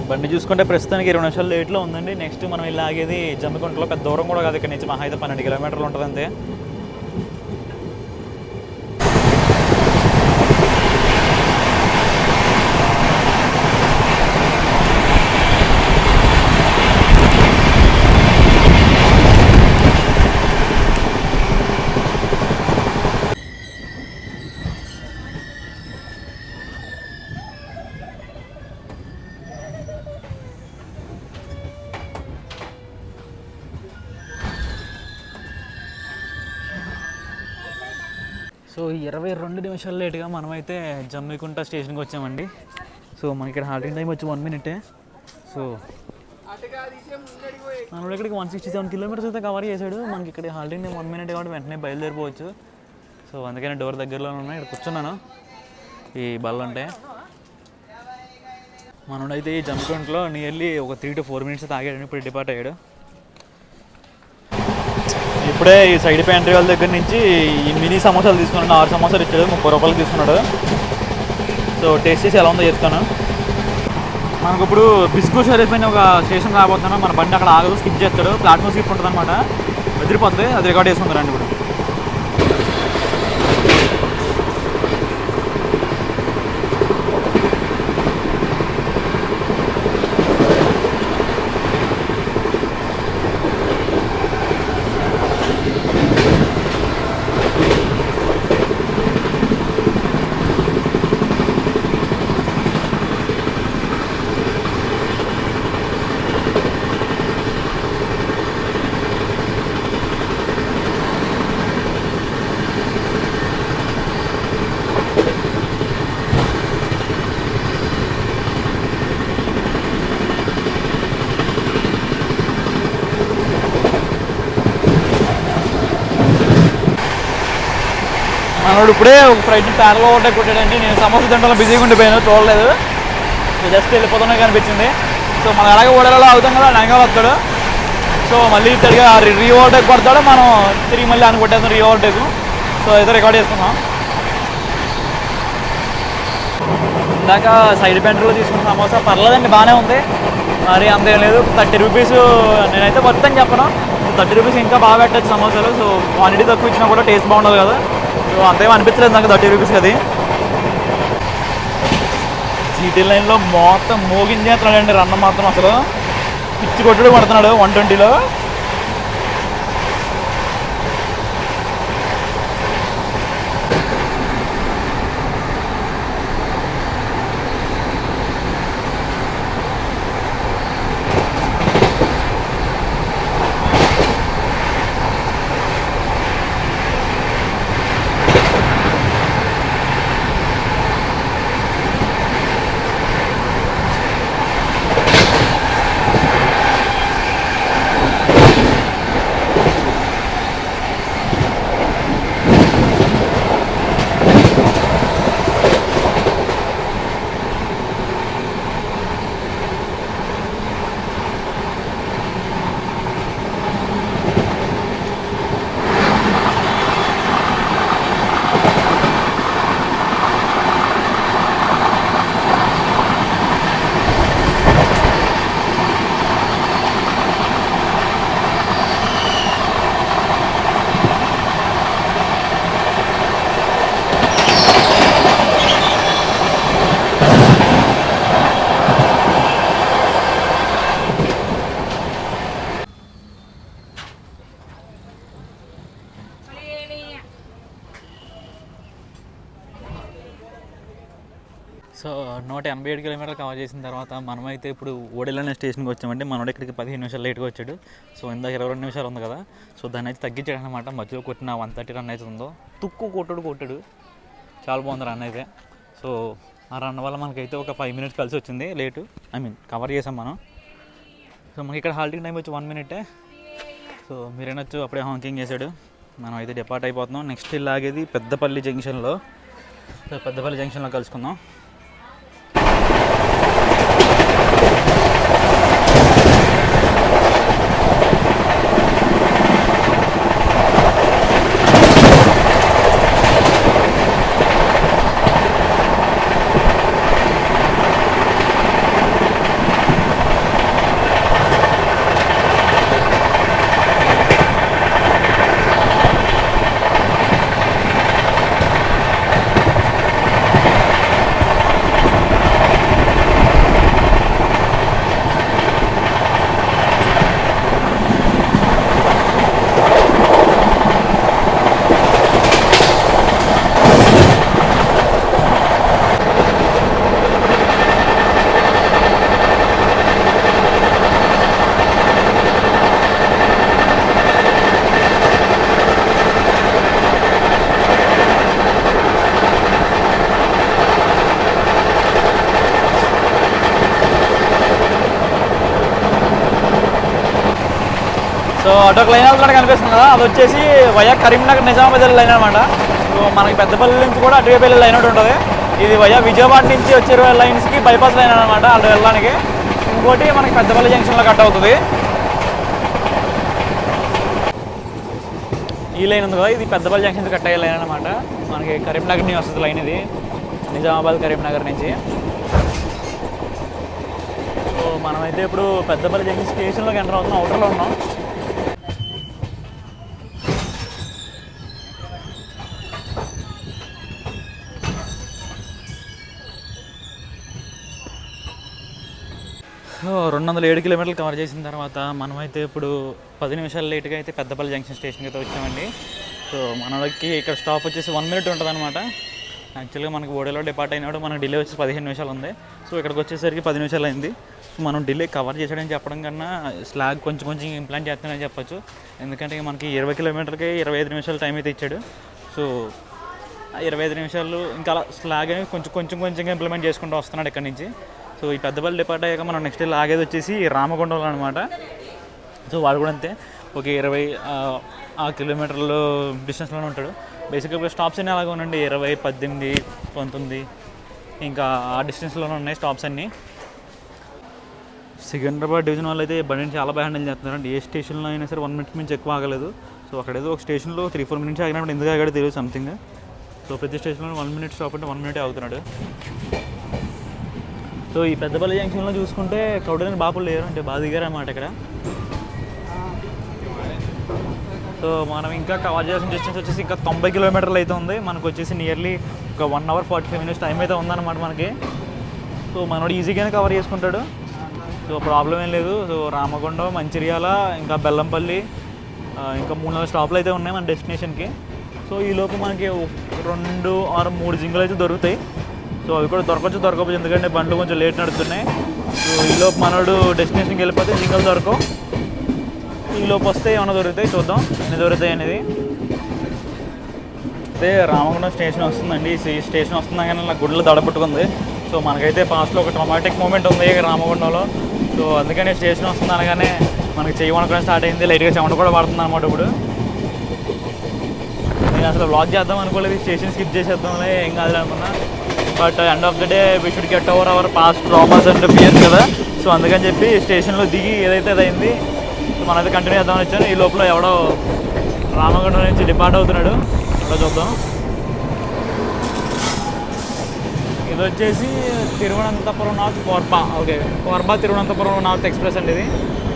బండి చూసుకుంటే ప్రస్తుతానికి 20 నిమిషాలు లేట్లో ఉందండి. నెక్స్ట్ మనం ఇలా ఆగేది జమ్మికుంటలో, పెద్ద దూరం కూడా కాదు, ఇక్కడ నుంచి మహా అయితే 12 కిలోమీటర్లు ఉంటుంది అంతే. సో 22 నిమిషాలు లేట్గా మనమైతే జమ్మికుంట స్టేషన్కి వచ్చామండి. సో మనకి ఇక్కడ హాల్టింగ్ టైం వచ్చి 1 మినిటే. సో మనం ఇక్కడికి 167 కిలోమీటర్స్ అయితే కవర్ చేశాడు. మనకి ఇక్కడ హాల్టింగ్ టైం 1 మినిట్ కాబట్టి వెంటనే బయలుదేరిపోవచ్చు. సో అందుకని డోర్ దగ్గరలో ఉన్నాయి, ఇక్కడ కూర్చున్నాను ఈ బల్ల ఉంటే. మనోడైతే ఈ జమ్మికుంటలో నియర్లీ ఒక 3 to 4 మినిట్స్ తాగాడు, ఇప్పుడు డిపార్ట్ అయ్యాడు. ఇప్పుడే ఈ సైడ్ ప్యాంట్రీ వాళ్ళ దగ్గర నుంచి ఈ మినీ సమోసాలు తీసుకున్నాడు, 6 సమోసాలు ఇచ్చాడు, 30 రూపాయలు తీసుకున్నాడు. సో టేస్ట్ చేసి ఎలా ఉందో చెప్తాను. మనకు ఇప్పుడు బిస్కూ షరీఫ్ అని ఒక స్టేషన్ రాబోతున్నాను. మన బండి అక్కడ ఆగదు, స్కిప్ చేస్తాడు, ప్లాట్ఫామ్ స్కిప్ ఉంటుంది అనమాట, ఎదిరిపోతుంది. అది రికార్డ్ చేసుకుంటారండి ఇప్పుడు. మనోడు ఇప్పుడే ఒక ఫ్రైట్ ప్యారల్ ఓవర్టేక్ కొట్టాడండి. నేను సమోసా తింటాను, బిజీగా ఉండిపోయాను, చూడలేదు. జస్ట్ వెళ్ళిపోతున్నా కనిపించింది. సో మనం అలాగే ఓడలలో అవుతాం కదా, నంగా వస్తాడు. సో మళ్ళీ తిరిగి రీ ఓవర్టేక్ కొడతాడు, మనం తిరిగి మళ్ళీ అని కొట్టేస్తాం రీ ఓవర్టేక్. సో అయితే రికార్డ్ చేసుకున్నాం. ఇందాక సైడ్ పెంటర్లో తీసుకున్న సమోసా పర్లేదండి, బాగానే ఉంది, మరి అంతేం లేదు. 30 రూపీస్ నేనైతే వర్త్ అని చెప్పను. 30 రూపీస్ ఇంకా బాగా పెట్టచ్చు సమోసాలు. సో క్వాంటిటీ తక్కువ ఇచ్చినా కూడా టేస్ట్ బాగుండదు కదా. సో అంతేమో అనిపించలేదు నాకు 30 రూపీస్ అది. జీటీ లైన్లో మొత్తం మోగించేస్తున్నాడండి రన్నం మాత్రం, అసలు పిచ్చి కొట్టుడు పడుతున్నాడు 120లో. సో 187 కిలోమీటర్లు కవర్ చేసిన తర్వాత మనమైతే ఇప్పుడు ఓడెలనే స్టేషన్కి వచ్చామంటే మనోడు ఇక్కడికి 15 నిమిషాలు లేట్గా వచ్చాడు. సో ఇందాక 22 నిమిషాలు ఉంది కదా, సో దాన్ని అయితే తగ్గించాడు అనమాట. మధ్యలో కొట్టిన 130 రన్ అయితే ఉందో తుక్కు కొట్టాడు. చాలా బాగుంది రన్ అయితే. సో ఆ రన్ వల్ల మనకైతే ఒక 5 మినిట్స్ కలిసి వచ్చింది లేటు, కవర్ చేసాం మనం. సో మనకి ఇక్కడ హాల్టింగ్ టైం వచ్చి 1 మినిటే. సో మీరేనొచ్చు అప్పుడే హాంకింగ్ చేశాడు. మనం అయితే డిపార్ట్ అయిపోతున్నాం. నెక్స్ట్ ఇలాగేది పెద్దపల్లి జంక్షన్లో. సో పెద్దపల్లి జంక్షన్లో కలుసుకుందాం. సో అటొక లైన్ కూడా కనిపిస్తుంది కదా, అది వచ్చేసి వయా కరీంనగర్ నిజామాబాద్ వెళ్ళే లైన్ అనమాట. సో మనకి పెద్దపల్లి నుంచి కూడా అటువైపు వెళ్ళే లైన్ ఒకటి ఉంటుంది. ఇది వయా విజయవాడ నుంచి వచ్చే లైన్స్కి బైపాస్ లైన్ అనమాట అటు వెళ్ళడానికి. ఇంకోటి మనకి పెద్దపల్లి జంక్షన్లో కట్ అవుతుంది. ఈ లైన్ ఉంది కదా, ఇది పెద్దపల్లి జంక్షన్ కట్ అయ్యే లైన్ అనమాట. మనకి కరీంనగర్ నుంచి వస్తుంది లైన్ ఇది, నిజామాబాద్ కరీంనగర్ నుంచి. సో మనమైతే ఇప్పుడు పెద్దపల్లి జంక్షన్ స్టేషన్లోకి ఎంటర్ అవుతున్నాం, అవుటర్లో ఉన్నాం. సో 207 కిలోమీటర్లు కవర్ చేసిన తర్వాత మనమైతే ఇప్పుడు 10 నిమిషాలు లేట్గా అయితే పెద్దపల్లి జంక్షన్ స్టేషన్కి అయితే వచ్చామండి. సో మనకి ఇక్కడ స్టాప్ వచ్చేసి 1 మినిట్ ఉంటుంది అనమాట. యాక్చువల్గా మనకి ఓడేలో డిపార్ట్ అయినాడు, మనకు డిలే వచ్చి 15 నిమిషాలు ఉంది. సో ఇక్కడికి వచ్చేసరికి 10 నిమిషాలు అయింది. సో మనం డిలే కవర్ చేసాడని చెప్పడం కన్నా స్లాగ్ కొంచెం ఇంప్లాంట్ చేస్తానని చెప్పచ్చు. ఎందుకంటే మనకి 20 కిలోమీటర్కి 25 నిమిషాలు టైం అయితే ఇచ్చాడు. సో 25 నిమిషాలు ఇంకా అలా స్లాగ్ అని కొంచెంగా ఇంప్లిమెంట్ చేసుకుంటూ వస్తున్నాడు ఇక్కడ నుంచి. సో ఈ పెద్దపల్లి డిపార్ట్ అయ్యాక మనం నెక్స్ట్ ఆగేది వచ్చేసి రామగుండంలో అనమాట. సో వాడు కూడా అంతే ఒక 20 కిలోమీటర్లు డిస్టెన్స్లోనే ఉంటాడు. బేసిక్గా స్టాప్స్ అన్నీ అలాగే ఉండండి, 20, 18, 19 ఇంకా ఆ డిస్టెన్స్లోనే ఉన్నాయి స్టాప్స్ అన్నీ. సికింద్రాబాద్ డివిజన్ వాళ్ళు అయితే బండిని చాలా బాగా హ్యాండిల్ చేస్తున్నారండి. ఏ స్టేషన్లో అయినా సరే 1 మినిట్ నుంచి ఎక్కువ ఆగలేదు. సో అక్కడేదో ఒక స్టేషన్లో 3-4 మినిట్స్ ఆగినప్పుడు ఎందుకు ఆగాడో తెలియదు సంథింగ్. సో ప్రతి స్టేషన్లో 1 మినిట్ స్టాప్ అంటే 1 మినిటే ఆగుతున్నాడు. సో ఈ పెద్దపల్లి జంక్షన్లో చూసుకుంటే క్రౌడ్ బాపులు లేరు, అంటే బాగా దిగారు అన్నమాట ఇక్కడ. సో మనం ఇంకా కవర్ చేసిన డిస్టెన్స్ వచ్చేసి ఇంకా 90 కిలోమీటర్లు అయితే ఉంది. మనకు వచ్చేసి నియర్లీ ఒక 1 అవర్ 45 మినిట్స్ టైం అయితే ఉందన్నమాట మనకి. సో మనోడు ఈజీగానే కవర్ చేసుకుంటాడు. సో ప్రాబ్లం ఏం లేదు. సో రామగుండం, మంచిర్యాల, ఇంకా బెల్లంపల్లి, ఇంకా 3-4 స్టాప్లు అయితే ఉన్నాయి మన డెస్టినేషన్కి. సో ఈలోపు మనకి 2 or 3 జింగులు అయితే దొరుకుతాయి. సో అవి కూడా దొరకవచ్చు ఎందుకంటే బండ్లు కొంచెం లేట్ నడుస్తున్నాయి. సో ఈలోపు మనోడు డెస్టినేషన్కి వెళ్ళిపోతే జింగలు దొరకవు. ఈలోపు వస్తే ఏమైనా దొరుకుతాయి, చూద్దాం ఎన్ని దొరుకుతాయి అనేది. అయితే రామగుండం స్టేషన్ వస్తుందండి. ఈ స్టేషన్ వస్తున్నా కానీ నాకు గుడ్లు దడపట్టుకుంది. సో మనకైతే పాస్ట్లో ఒక ట్రమాటిక్ మూమెంట్ ఉంది రామగుండంలో. సో అందుకని స్టేషన్ వస్తుంది అనగానే మనకి చెయ్యి వణకడం స్టార్ట్ అయింది, లైట్గా చెమట కూడా పడుతుంది అనమాట. ఇప్పుడు నేను అసలు వ్లాగ్ చేద్దాం అనుకోలేదు, స్టేషన్ స్కిప్ చేసేద్దాంలే ఏం కాదు అనుకున్నా. But end of the day we should get our past traumas and fears కదా. సో అందుకని చెప్పి స్టేషన్లో దిగి ఏదైతే అదైంది సో మనమైతే కంటిన్యూ చేద్దామని వచ్చాను. ఈ లోపల ఎవడో రామగుండం నుంచి డిపార్ట్ అవుతున్నాడు, అలా చూద్దాం. ఇది వచ్చేసి Thiruvananthapuram north Korba, okay Korba Thiruvananthapuram north express అండి ఇది.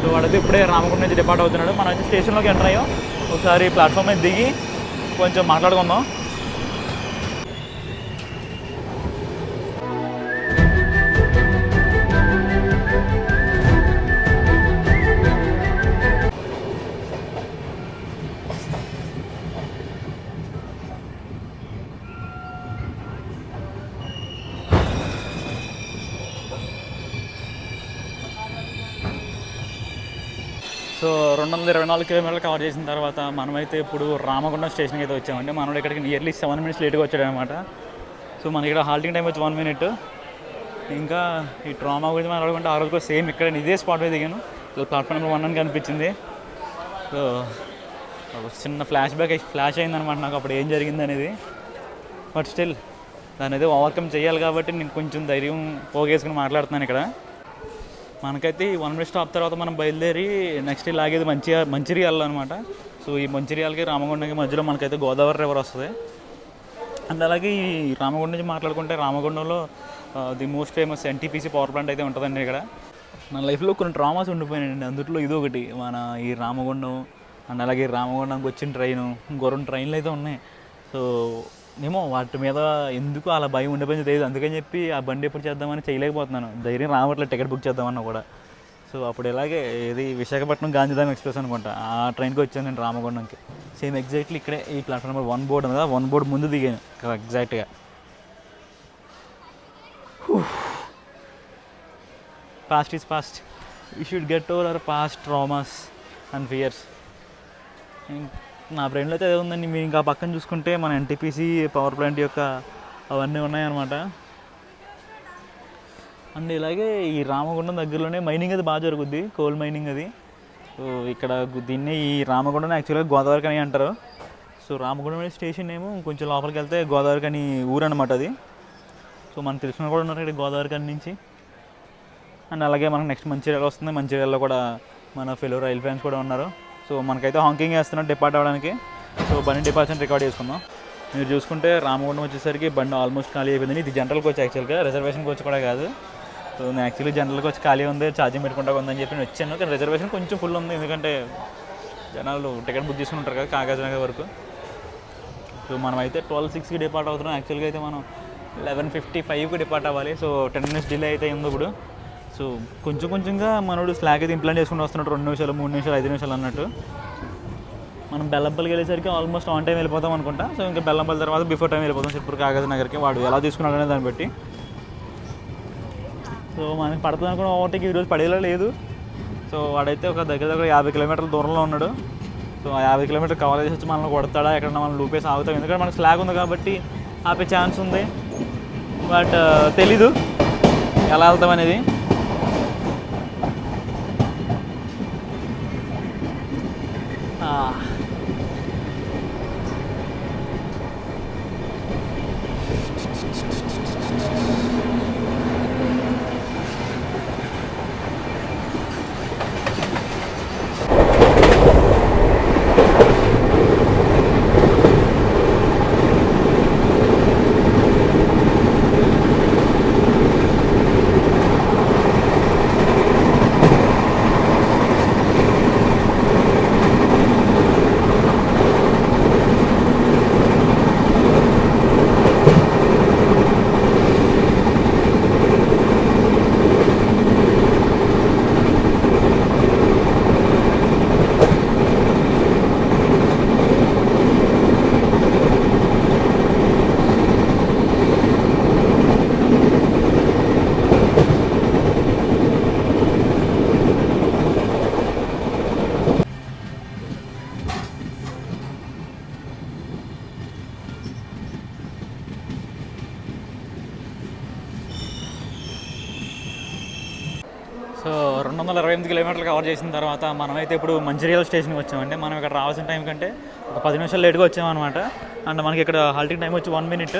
సో వాడైతే ఇప్పుడే రామగుండం నుంచి డిపార్ట్ అవుతున్నాడు. మనం అయితే స్టేషన్లోకి ఎంటర్ అయ్యాం. ఒకసారి ప్లాట్ఫామ్ మీద దిగి కొంచెం మాట్లాడుకుందాం. సో 224 కిలోమీటర్లు కవర్ చేసిన తర్వాత మనమైతే ఇప్పుడు రామగుండం స్టేషన్కి అయితే వచ్చామండి. మనోడు ఇక్కడికి నియర్లీ 7 minutes లేట్గా వచ్చాడు అనమాట. సో మనకి ఇక్కడ హాల్టింగ్ టైం వచ్చి 1 minute. ఇంకా ఈ ట్రామా గురించి మనం అడుగుంటే ఆ రోజు కూడా సేమ్ ఇక్కడ ఇదే స్పాట్ మీద దిగాను. ప్లాట్ఫామ్ నెంబర్ 1 అని కనిపించింది. సో ఒక చిన్న ఫ్లాష్ అయిందనమాట నాకు అప్పుడు ఏం జరిగింది అనేది. బట్ స్టిల్ దాని అయితే ఓవర్కమ్ చేయాలి కాబట్టి నేను కొంచెం ధైర్యం పోగేసుకుని మాట్లాడుతున్నాను ఇక్కడ. మనకైతే ఈ 1 minute స్టాప్ తర్వాత మనం బయలుదేరి నెక్స్ట్ లాగేది మంచిర్యాల అనమాట. సో ఈ మంచిర్యాలకి రామగుండంకి మధ్యలో మనకైతే గోదావరి రివర్ వస్తుంది. అండ్ అలాగే ఈ రామగుండం నుంచి మాట్లాడుకుంటే రామగుండంలో the most famous NTPC power plant అయితే ఉంటుందండి ఇక్కడ. మన లైఫ్లో కొన్ని ట్రామాస్ ఉండిపోయినాయండి, అందులో ఇది ఒకటి. మన ఈ రామగుండం అండ్ అలాగే రామగుండంకి వచ్చిన ట్రైన్లు అయితే ఉన్నాయి. సో ఏమో వాటి మీద ఎందుకు అలా భయం ఉండిపోయింది తెలియదు. అందుకని చెప్పి ఆ బండి ఎప్పుడు చేద్దామని చేయలేకపోతున్నాను. ధైర్యం రావట్లేదు టికెట్ బుక్ చేద్దామన్నా కూడా. సో అప్పుడు ఇలాగే ఇది విశాఖపట్నం గాంధీధామ్ ఎక్స్ప్రెస్ అనుకుంటా, ఆ ట్రైన్కి వచ్చాను నేను రామగుండంకి. సేమ్ ఎగ్జాక్ట్లీ ఇక్కడే ఈ ప్లాట్ఫామ్ నెంబర్ 1 బోర్డు ఉంది కదా, 1 బోర్డు ముందు దిగాను ఎగ్జాక్ట్గా. Past is past, you should get over our past traumas and fears. నా బ్రెయిన్లో అయితే అదే ఉందండి. మీరు ఇంకా పక్కన చూసుకుంటే మన NTPC పవర్ ప్లాంట్ యొక్క అవన్నీ ఉన్నాయన్నమాట. అండ్ ఇలాగే ఈ రామగుండం దగ్గరలోనే మైనింగ్ అది బాగా జరుగుద్ది, కోల్ మైనింగ్ అది. సో ఇక్కడ దీన్ని ఈ రామగుండం యాక్చువల్గా గోదావరి కని అంటారు. సో రామగుండం స్టేషన్ ఏమో కొంచెం లోపలికి వెళ్తే గోదావరి కని ఊరు అనమాట అది. సో మనకు తెలిసిన కూడా ఉన్నారు ఇక్కడ గోదావరి కని నుంచి. అండ్ అలాగే మనకు నెక్స్ట్ మంచిర్యాల వస్తుంది. మంచిర్యాలలో కూడా మన ఫెలో రైల్ ఫ్యాన్స్ కూడా ఉన్నారు. సో మనకైతే హాంకింగ్ వేస్తున్నాం డిపార్ట్ అవ్వడానికి. సో బండి డిపార్ట్మెంట్ రికార్డ్ చేసుకుందాం. మీరు చూసుకుంటే రామగుండం వచ్చేసరికి బండి ఆల్మోస్ట్ ఖాళీ అయిపోయింది. ఇది జనరల్ కోచ్ యాక్చువల్గా, రిజర్వేషన్ కోచ్ కూడా కాదు. సో నేను యాక్చువల్లీ జనరల్ కోచ్ ఖాళీ ఉంది, ఛార్జింగ్ పెట్టుకుంటా ఉందని చెప్పి నేను వచ్చాను. కానీ రిజర్వేషన్ కొంచెం ఫుల్ ఉంది, ఎందుకంటే జనాలు టికెట్ బుక్ చేసుకుని ఉంటారు కదా కాగజ్నగర్ వరకు. సో మనమైతే 12:06కి డిపార్ట్ అవుతున్నాం. యాక్చువల్గా అయితే మనం 11:55కి డిపార్ట్ అవ్వాలి. సో 10 minutes డిలే అయితే ఉంది ఇప్పుడు. సో కొంచెంగా మనోడు స్లాగ్ అయితే ఇంప్లాంట్ చేసుకుంటూ వస్తున్నాడు. 2 నిమిషాలు 3 నిమిషాలు 5 నిమిషాలు అన్నట్టు. మనం బెల్లంపల్లికి వెళ్ళేసరికి ఆల్మోస్ట్ ఆన్ టైం వెళ్ళిపోతాం అనుకుంటా. సో ఇంకా బెల్లంపల్లి తర్వాత బిఫోర్ టైం వెళ్ళిపోతాం సిర్పూర్ కాగజ్నగర్కి. వాడు ఎలా తీసుకున్నాడు అనే దాన్ని బట్టి. సో మనకి పడుతుంది అనుకున్న ఓవర్టేక్ ఈరోజు పడేలా లేదు. సో వాడైతే ఒక దగ్గర 50 కిలోమీటర్ల దూరంలో ఉన్నాడు. సో ఆ 50 కిలోమీటర్ కవర్ చేసి వచ్చి మనల్ని కొడతాడా, ఎక్కడన్నా మనం లూపేసి ఆగుతాం. ఎందుకంటే మనకు స్లాగ్ ఉంది కాబట్టి ఆపే ఛాన్స్ ఉంది. బట్ తెలీదు ఎలా వెళ్తాం అనేది. సో 228 కిలోమీటర్లు కవర్ చేసిన తర్వాత మనమైతే ఇప్పుడు మంచిర్యాల స్టేషన్కి వచ్చామండి. మనం ఇక్కడ రావాల్సిన టైం కంటే ఒక 10 నిమిషాలు లేట్గా వచ్చామన్నమాట. అండ్ మనకి ఇక్కడ హాల్టింగ్ టైం వచ్చి 1 minute.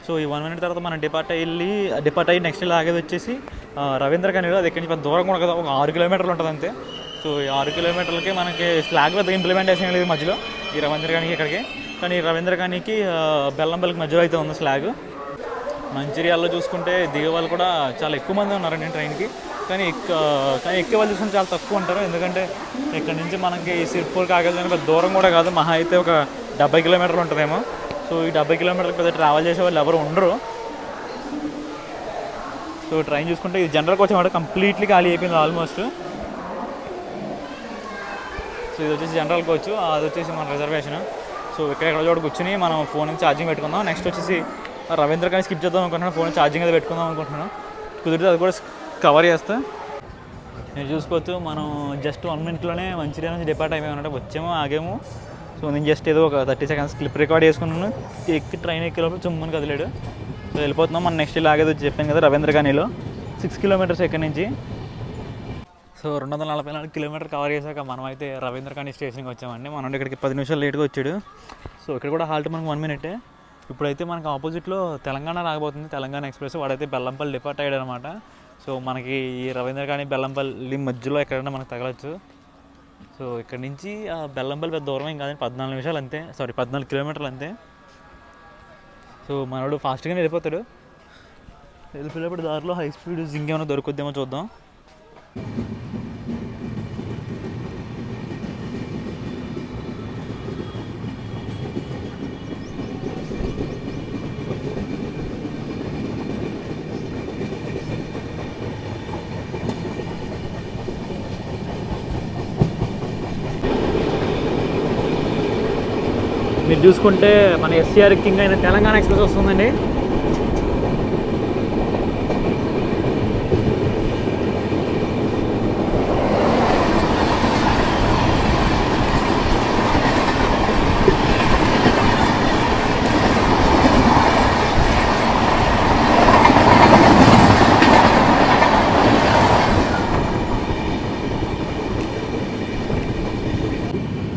సో ఈ 1 minute తర్వాత మనం డిపార్ట్ అయ్యి నెక్స్ట్ లాగేది వచ్చేసి రవీంద్ర కనిలో. అది ఎక్కడి నుంచి పెద్ద దూరం కూడా కదా, ఒక 6 కిలోమీటర్లు ఉంటుంది అంతే. సో ఈ 6 కిలోమీటర్లకి మనకి స్లాగ్ పెద్ద ఇంప్లిమెంటేషన్ లేదు మధ్యలో ఈ రవీంద్ర కానికి ఇక్కడికి. కానీ ఈ రవీంద్ర కానికి బెల్లంపల్లికి మధ్యలో అయితే ఉంది స్లాగ్. మంచిర్యాలలో చూసుకుంటే దిగే వాళ్ళు కూడా చాలా ఎక్కువ మంది ఉన్నారండి ట్రైన్కి. కానీ ఎక్కే వాళ్ళు చూసుకుంటే చాలా తక్కువ ఉంటారు. ఎందుకంటే ఇక్కడ నుంచి మనకి సిర్పూర్ కాగజ్నగర్ పెద్ద దూరం కూడా కాదు, మహా అయితే ఒక 70 కిలోమీటర్లు ఉంటుందేమో. సో ఈ 70 కిలోమీటర్లకు పెద్ద ట్రావెల్ చేసే వాళ్ళు ఎవరు ఉండరు. సో ట్రైన్ చూసుకుంటే ఇది జనరల్ కోచ్ అన్నమాట, కంప్లీట్లీ ఖాళీ అయిపోయింది ఆల్మోస్ట్. సో ఇది వచ్చేసి జనరల్ కోచ్, అది వచ్చేసి మన రిజర్వేషన్. సో ఇక్కడ చోట కూర్చుని మనం ఫోన్ నుంచి ఛార్జింగ్ పెట్టుకుందాం. నెక్స్ట్ వచ్చేసి రవీంద్ర కానీ స్కిప్ చేద్దాం అనుకుంటున్నాను, ఫోన్ ఛార్జింగ్ అది పెట్టుకుందాం అనుకుంటున్నాను. కుదిరితే అది కూడా కవర్ చేస్తా. మీరు చూసుకోవచ్చు మనం జస్ట్ 1 minute మంచిర్యాల నుంచి డిపార్ట్ అయిపోయామన్నమాట. వచ్చాము, ఆగాము. సో నేను జస్ట్ ఏదో ఒక 30 seconds క్లిప్ రికార్డ్ చేసుకున్నాను. ట్రైన్ ఎక్కేలోపు చుమ్మని కదిలాడు. సో వెళ్ళిపోతున్నాం. మన నెక్స్ట్ ఆగేది వచ్చి చెప్పాను కదా, రవీంద్ర కాలనీలో 6 kilometers ఇక్కడి నుంచి. సో 244 kilometers కవర్ చేశాక మనం అయితే రవీంద్ర కాలనీ స్టేషన్కి వచ్చామండి. మనం ఇక్కడికి 10 నిమిషాలు లేట్గా వచ్చాడు. సో ఇక్కడ కూడా హాల్ట్ మనకు 1 minute. ఇప్పుడైతే మనకు ఆపోజిట్లో తెలంగాణ రాకపోతుంది, తెలంగాణ ఎక్స్ప్రెస్. వాడైతే బెల్లంపల్లి డిపార్ట్ అయ్యాడు అనమాట. సో మనకి ఈ రవీంద్ర కాలనీ బెల్లంపల్లి మధ్యలో ఎక్కడైనా మనకు తగలచ్చు. సో ఇక్కడ నుంచి బెల్లంపల్లి పెద్ద దూరం ఏం కాదండి, 14 నిమిషాలు అంతే, 14 kilometers అంతే. సో మనోడు ఫాస్ట్గానే వెళ్ళిపోతాడు. వెళ్ళిపోయేటప్పుడు దారిలో హై స్పీడ్ జింక్ ఏమైనా దొరుకుద్దేమో చూద్దాం. మీరు చూసుకుంటే మన ఎస్సీఆర్ కింగ్ అయిన తెలంగాణ ఎక్స్ప్రెస్ వస్తుందండి.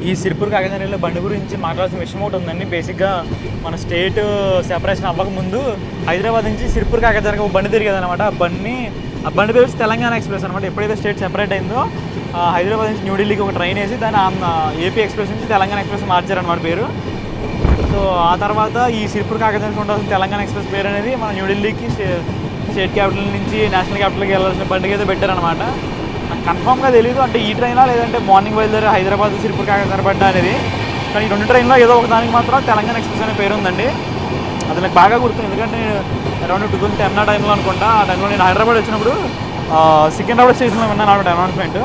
ఈ సిరిపూర్ కాకినాడలో బండి గురించి మాట్లాడాల్సిన విషయం ఒకటి ఉందండి. బేసిక్గా మన స్టేట్ సెపరేషన్ అవ్వకముందు హైదరాబాద్ నుంచి సిరిపూర్ కాకినాడకి ఒక బండి తిరిగేది అనమాట. ఆ బండి పేరు తెలంగాణ ఎక్స్ప్రెస్ అనమాట. ఎప్పుడైతే స్టేట్ సెపరేట్ అయిందో హైదరాబాద్ నుంచి న్యూఢిల్లీకి ఒక ట్రైన్ వేసి దాన్ని ఏపీ ఎక్స్ప్రెస్ నుంచి తెలంగాణ ఎక్స్ప్రెస్ మార్చారనమాట పేరు. సో ఆ తర్వాత ఈ సిరిపూర్ కాకినాడకి ఉండాల్సిన తెలంగాణ ఎక్స్ప్రెస్ పేరు అనేది మన న్యూఢిల్లీకి స్టేట్ క్యాపిటల్ నుంచి నేషనల్ క్యాపిటల్కి వెళ్ళాల్సిన బండికి అయితే పెట్టారనమాట. నాకు కన్ఫామ్గా తెలియదు అంటే ఈ ట్రైనా లేదంటే మార్నింగ్ బయలుదేరి హైదరాబాద్ సిరిపూర్ కాకినాడ పడ్డా అనేది. కానీ ఈ 2 ట్రైన్లో ఏదో ఒక దానికి మాత్రం తెలంగాణ ఎక్స్ప్రెస్ అనే పేరు ఉందండి. అది నాకు బాగా గుర్తుంది, ఎందుకంటే నేను అరౌండ్ 2010 టైంలో అనుకుంటా. ఆ టైంలో నేను హైదరాబాద్ వచ్చినప్పుడు సికింద్రాబాద్ స్టేషన్లో విన్నాను అనమాట అనౌన్స్మెంట్.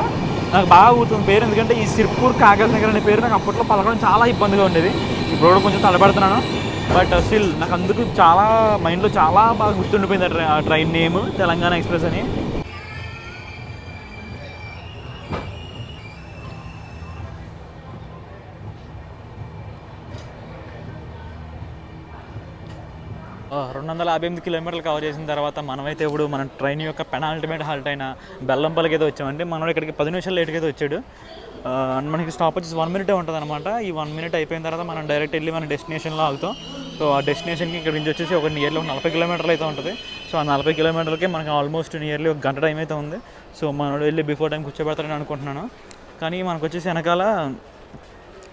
నాకు బాగా గుర్తుంది పేరు, ఎందుకంటే ఈ సిరిపూర్ కాగజ్ నగర్ అనే పేరు నాకు అప్పట్లో పలకడం చాలా ఇబ్బందిగా ఉండేది. ఇప్పుడు కూడా కొంచెం తడబడుతున్నాను, బట్ స్టిల్ నాకు అందుకు చాలా మైండ్లో చాలా బాగా గుర్తుండిపోయింది ఆ ట్రైన్ నేమ్ తెలంగాణ ఎక్స్ప్రెస్ అని. ఆ 258 kilometers కవర్ చేసిన తర్వాత మనమైతే ఇప్పుడు మన ట్రైన్ యొక్క పెనాల్టిమేట్ హాల్ట్ అయిన బెల్లంపల్లికి అయితే వచ్చామండి. మనోడు ఇక్కడికి 10 నిమిషాలు లేట్గా అయితే వచ్చాడు. మనకి స్టాప్ వచ్చేసి 1 minute ఉంటుంది అనమాట. ఈ 1 minute అయిపోయిన తర్వాత మనం డైరెక్ట్ వెళ్ళి మన డెస్టినేషన్లో ఆగుతాం. సో ఆ డెస్టినేషన్కి ఇక్కడ నుంచి వచ్చేసి ఒక నియర్లీ 40 kilometers అయితే ఉంటుంది. సో ఆ 40 kilometersకి మనకి ఆల్మోస్ట్ నియర్లీ 1 గంట టైం అయితే ఉంది. సో మనోడు వెళ్ళి బిఫోర్ టైం కూర్చోబెడతాడని అనుకుంటున్నాను. కానీ మనకు వచ్చేసి వెనకాల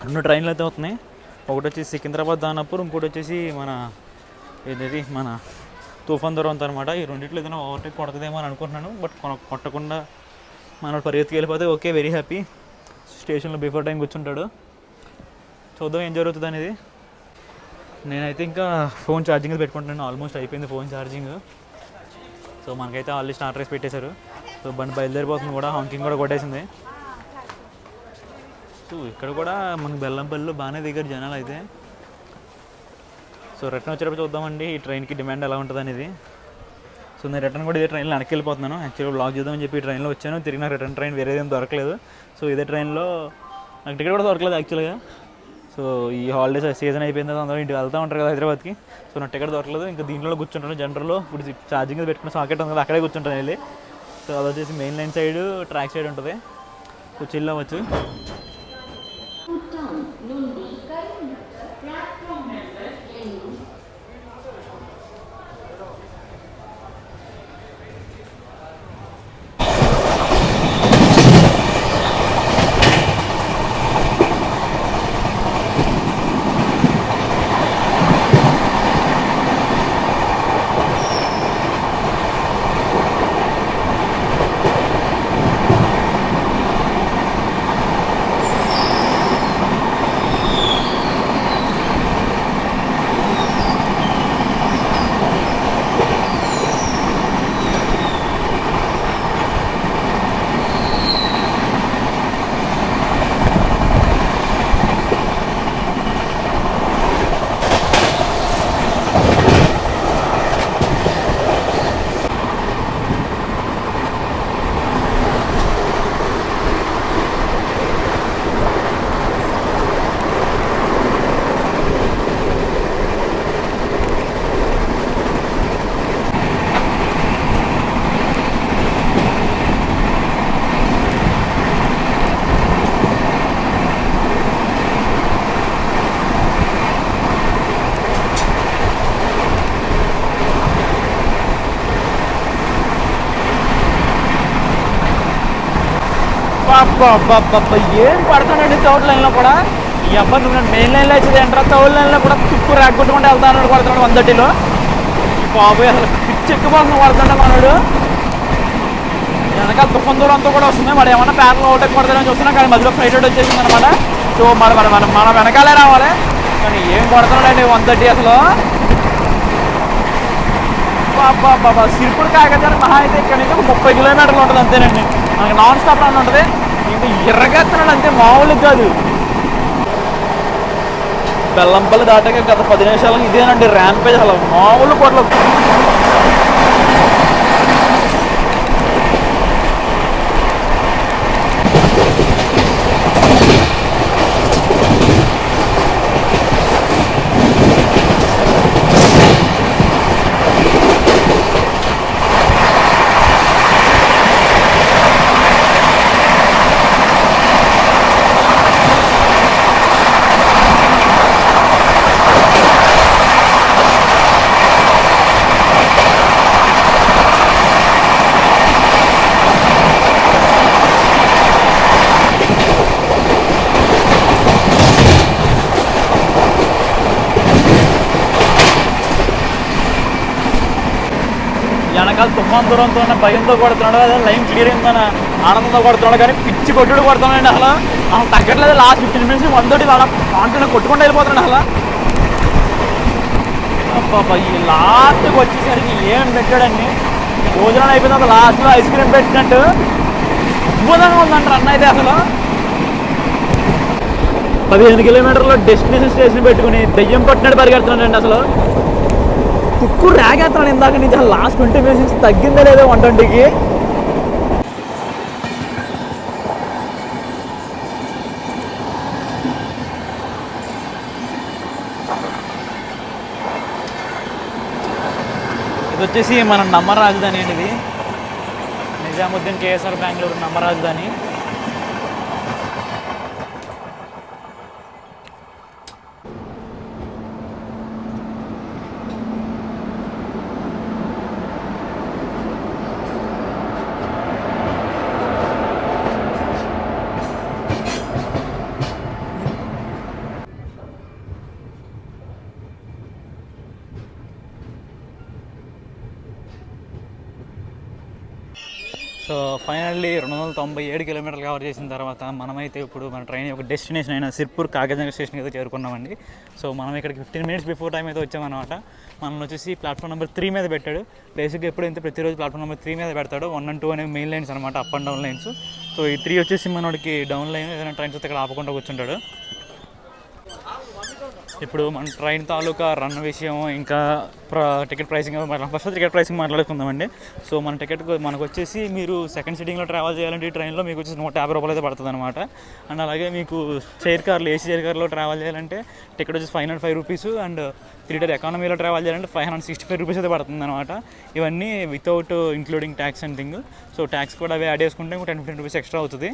2 ట్రైన్లు అయితే అవుతున్నాయి. ఒకటి వచ్చేసి సికింద్రాబాద్ దానాపూర్, ఇంకోటి వచ్చేసి మన తుఫాన్ దూరంతో అనమాట. ఈ రెండిట్లో ఏదైనా ఓవర్టేక్ కొడుతుందేమో అని అనుకుంటున్నాను, బట్ కొట్టకుండా మన పరిగెత్తికి వెళ్ళిపోతే ఓకే, వెరీ హ్యాపీ. స్టేషన్లో బిఫోర్ టైం కూర్చుంటాడు. చూద్దాం ఏం జరుగుతుంది అనేది. నేనైతే ఇంకా ఫోన్ ఛార్జింగ్ పెట్టుకుంటున్నాను. ఆల్మోస్ట్ అయిపోయింది ఫోన్ ఛార్జింగ్. సో మనకైతే ఆల్రెడీ స్టార్ట్ రేస్ పెట్టేశారు. సో బండి బయలుదేరిపోతుంది కూడా, హాంకింగ్ కూడా కొట్టేసింది. సో ఇక్కడ కూడా మనకు బెల్లంపల్లిలో బాగానే దిగారు జనాలు అయితే. సో రిటర్న్ వచ్చేటప్పుడు చూద్దామండి ఈ ట్రైన్కి డిమాండ్ ఎలా ఉంటుంది అనేది. సో నేను రిటర్న్ కూడా ఇదే ట్రైన్లో వెనక్కి వెళ్ళిపోతున్నాను. యాక్చువల్గా బ్లాగ్ చేద్దామని చెప్పి ఈ ట్రైన్లో వచ్చాను. తిరిగి నాకు రిటర్న్ ట్రైన్ వేరేదేం దొరకలేదు. సో ఇదే ట్రైన్లో నాకు టికెట్ కూడా దొరకలేదు యాక్చువల్గా. సో ఈ హాలిడేస్ సీజన్ అయిపోయిన తర్వాత అందరూ ఇంటికి వెళ్తూ ఉంటారు కదా హైదరాబాద్కి. సో నాకు టికెట్ దొరకలేదు. ఇంకా దీంట్లో కూర్చుంటాను జనరల్లో. ఇప్పుడు ఛార్జింగ్ పెట్టుకున్న సాకెట్ ఉంది కదా, అక్కడే కూర్చుంటాను వెళ్ళి. సో అది వచ్చేసి main line side track side ఉంటుంది. సో చిల్ అవ్వచ్చు. ఏం పడుతున్నాడు థర్డ్ లైన్లో కూడా. ఈ అబ్బాయి నువ్వు మెయిన్ లైన్లో వచ్చేది ఏంట్రా, థర్డ్ లైన్లో కూడా తుక్కు రాకొట్టుకుంటూ వెళ్తాను పడుతున్నాడు 130లో. బాబు అసలు పిచ్చి ఎక్కిపోతుంది పడుతుంటే మనడు. వెనకాల తుఫాన్ దూరంతో కూడా వస్తుంది. వాడు ఏమన్నా ప్యాన్లో ఒకటి కొడతాడని చూస్తున్నా, కానీ మధ్యలో ఫ్లైట్ అవుట్ వచ్చేసింది అనమాట. సో మన వెనకాలే రావాలి, కానీ ఏం కొడుతున్నాడండి 130 అసలు. బాబా సిరుపుడు కాకజాని మహా అయితే ఇక్కడ నుంచి ఒక 30 కిలోమీటర్లు ఉంటుంది అంతేనండి. మనకి నాన్ స్టాప్ రన్ ఉంటుంది. ఇంకా ఎర్రగెత్తున్నాడు అంతే, మామూలుగా కాదు. బెల్లంపల్లి దాటాక గత 10 నిమిషాలకు ఇదేనండి ర్యాంపేజ్. అసలు మామూలు కోట్ల వెనకాల తుఫాన్ దూరంతో ఉన్న భయంతో కొడుతున్నాడు, అదే లైన్ క్లియర్ అయిందని ఆనందంతో కొడుతున్నాడు. కానీ పిచ్చి కొట్టుడు కొడుతున్నాడు. అసలు తగ్గట్లేదు. లాస్ట్ 15 మినిట్స్ 130 అలా కాంటిన్యూ కొట్టుకుంటూ వెళ్ళిపోతున్నాడు. అసలు అబ్బా ఈ లాస్ట్కి వచ్చేసరికి ఏం పెట్టాడండి. భోజనం అయిపోయింది, అసలు లాస్ట్లో ఐస్ క్రీమ్ పెట్టినట్టు అద్భుతంగా ఉందంటారు అన్న అయితే. అసలు 15 కిలోమీటర్లో డెస్టినేషన్ స్టేషన్ పెట్టుకుని దెయ్యం పట్టినట్టు పరిగెడుతున్నాడండి. అసలు తుక్కు రాగేస్తున్నాడు ఇందాక నుంచి. అసలు లాస్ట్ 20 మినిట్స్ తగ్గిందే లేదో 120కి. ఇది వచ్చేసి మన నమ్మ రాజధాని అండి. ఇది నిజాముద్దీన్ కేఎస్ఆర్ బెంగళూరు నమ్మ రాజధాని. సో ఫైనల్లీ 297 కిలోమీటర్లు కవర్ చేసిన తర్వాత మనమైతే ఇప్పుడు మన ట్రైన్ యొక్క డెస్టినేషన్ అయిన సిర్పూర్ కాగజ్నగర్ స్టేషన్కి అయితే చేరుకున్నామండి. సో మనం ఇక్కడికి 15 మినిట్స్ బిఫోర్ టైం అయితే వచ్చామన్నమాట. మనం వచ్చేసి ప్లాట్ఫామ్ నెంబర్ 3 మీద పెట్టాడు. బేసిక్గా ఎప్పుడైతే ప్రతిరోజు ప్లాట్ఫామ్ నెంబర్ 3 మీద పెడతాడు. 1 and 2 అనేవి మెయిన్ లైన్స్ అనమాట, up and down lines. So ఈ 3 వచ్చేసి మనోడికి డౌన్ లైన్. ఏదైనా ట్రైన్స్ వస్తే ఇక్కడ ఆపకుండా కూర్చుంటాడు. ఇప్పుడు మన ట్రైన్ తాలూకా రన్ విషయం, ఇంకా ticket pricing, first ticket pricing మాట్లాడుకుందామండి. సో మన టికెట్ మనకు వచ్చేసి మీరు సెకండ్ సిట్టింగ్లో ట్రావెల్ చేయాలంటే ఈ ట్రైన్లో మీకు వచ్చేసి 150 రూపాయలు అయితే పడుతుంది అనమాట. అండ్ అలాగే మీకు చైర్ కార్లు, ఏసీ చైర్ కార్లో ట్రావెల్ చేయాలంటే టికెట్ వచ్చేసి 505 రూపీస్. అండ్ 3 ఎకానమీలో ట్రావెల్ చేయాలంటే 565 రూపీస్ అయితే పడుతుంది అనమాట. ఇవన్నీ without including tax and thing. So tax కూడా అవి యాడ్ చేసుకుంటే ఇంకో 10-15 రూపీస్ ఎక్స్ట్రా అవుతుంది.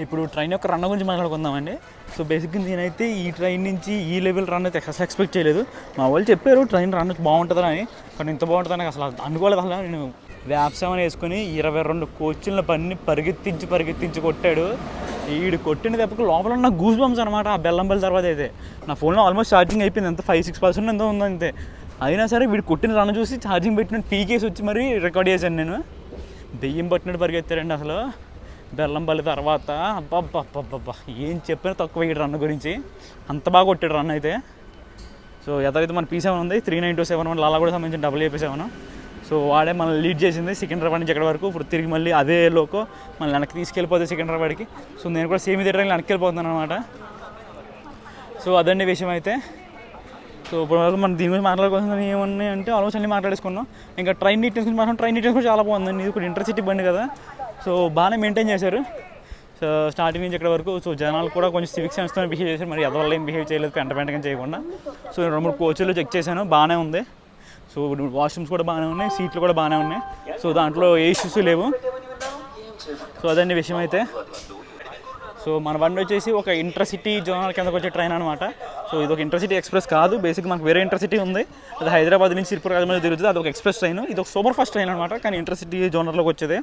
ఇప్పుడు ట్రైన్ యొక్క రన్ గురించి మాట్లాడుకుందామండి. సో బేసిక్గా నేనైతే ఈ ట్రైన్ నుంచి ఈ లెవెల్ రన్ అయితే అసలు ఎక్స్పెక్ట్ చేయలేదు. మా వాళ్ళు చెప్పారు ట్రైన్ రన్ బాగుంటుందని, కానీ ఇంత బాగుంటుందని అసలు అనుకోలేదు. అసలు నేను వ్యాప్సామని వేసుకొని 22 కోచ్లను పరిగెత్తించి కొట్టాడు. వీడు కొట్టిన దెబ్బకు లోపల ఉన్న గూస్ బంప్స్ అనమాట. ఆ బెల్లంపల్లి తర్వాత అయితే నా ఫోన్లో ఆల్మోస్ట్ ఛార్జింగ్ అయిపోయింది, ఎంత 5-6% ఎంతో ఉందంతే. అయినా సరే వీడు కొట్టిన రన్ చూసి ఛార్జింగ్ పెట్టినట్టు పీకేసి వచ్చి మరీ రికార్డ్ చేశాను నేను. దెయ్యం పట్టినట్టు పరిగెత్తారండి అసలు బెల్లంపల్లి తర్వాత. అబ్బా ఏం చెప్పినా తక్కువ వీడు రన్ గురించి, అంత బాగా కొట్టాడు రన్ అయితే. సో యథావిధి మన P7 ఉంది, 3927 లాలా కూడా సంబంధించిన WAP7. సో వాడే మనల్ని లీడ్ చేసింది సికింద్రాబాద్ నుంచి ఎక్కడి వరకు. ఇప్పుడు తిరిగి మళ్ళీ అదే లోకో మళ్ళీ వెనక్కి తీసుకెళ్ళిపోతే సికింద్రాబాద్కి. సో నేను కూడా సేమ్ ఇదే ట్రైన్ వెనక్కి వెళ్ళిపోతున్నాను అనమాట. సో అదండి విషయం అయితే. సో ఇప్పుడు వరకు మనం దీని గురించి మాట్లాడుకోవాల్సిన ఏమన్నాయి అంటే ఆల్మోస్ట్ అన్నీ మాట్లాడేసుకున్నాం. ఇంకా ట్రైన్ నీట్నెస్ గురించి మాట్లాడుకున్నాం. ట్రైన్ నీట్నెస్ కూడా చాలా బాగుందండి. ఇది ఇప్పుడు ఇంటర్సిటీ బండి కదా, సో బాగానే మెయింటైన్ చేశారు. సో స్టార్టింగ్ నుంచి ఇక్కడ వరకు. సో జనాలు కూడా కొంచెం సివిక్ సెన్స్తో బిహేవ్ చేశారు, మరి ఎదవల్ల ఏం బిహేవ్ చేయలేదు, పెంటగా చేయకుండా. సో 2-3 కోచ్లు చెక్ చేశాను, బాగానే ఉంది. సో వాష్రూమ్స్ కూడా బాగానే ఉన్నాయి, సీట్లు కూడా బాగానే ఉన్నాయి. సో దాంట్లో ఏ ఇష్యూస్ లేవు. సో అదండి విషయం అయితే. సో మన బండి వచ్చేసి ఒక ఇంటర్సిటీ జోనల్ కిందకు వచ్చే ట్రైన్ అనమాట. సో ఇది ఒక ఇంటర్సిటీ ఎక్స్ప్రెస్ కాదు, బేసిక్ మనకు వేరే ఇంటర్సిటీ ఉంది, అది హైదరాబాద్ నుంచి సిర్పూర్ కాజమని తిరుగుతుంది, అది ఒక ఎక్స్ప్రెస్ ట్రైన్, ఇది ఒక సూపర్ ఫాస్ట్ ట్రైన్ అనమాట, కానీ ఇంటర్సిటీ జోనర్లోకి వచ్చేది.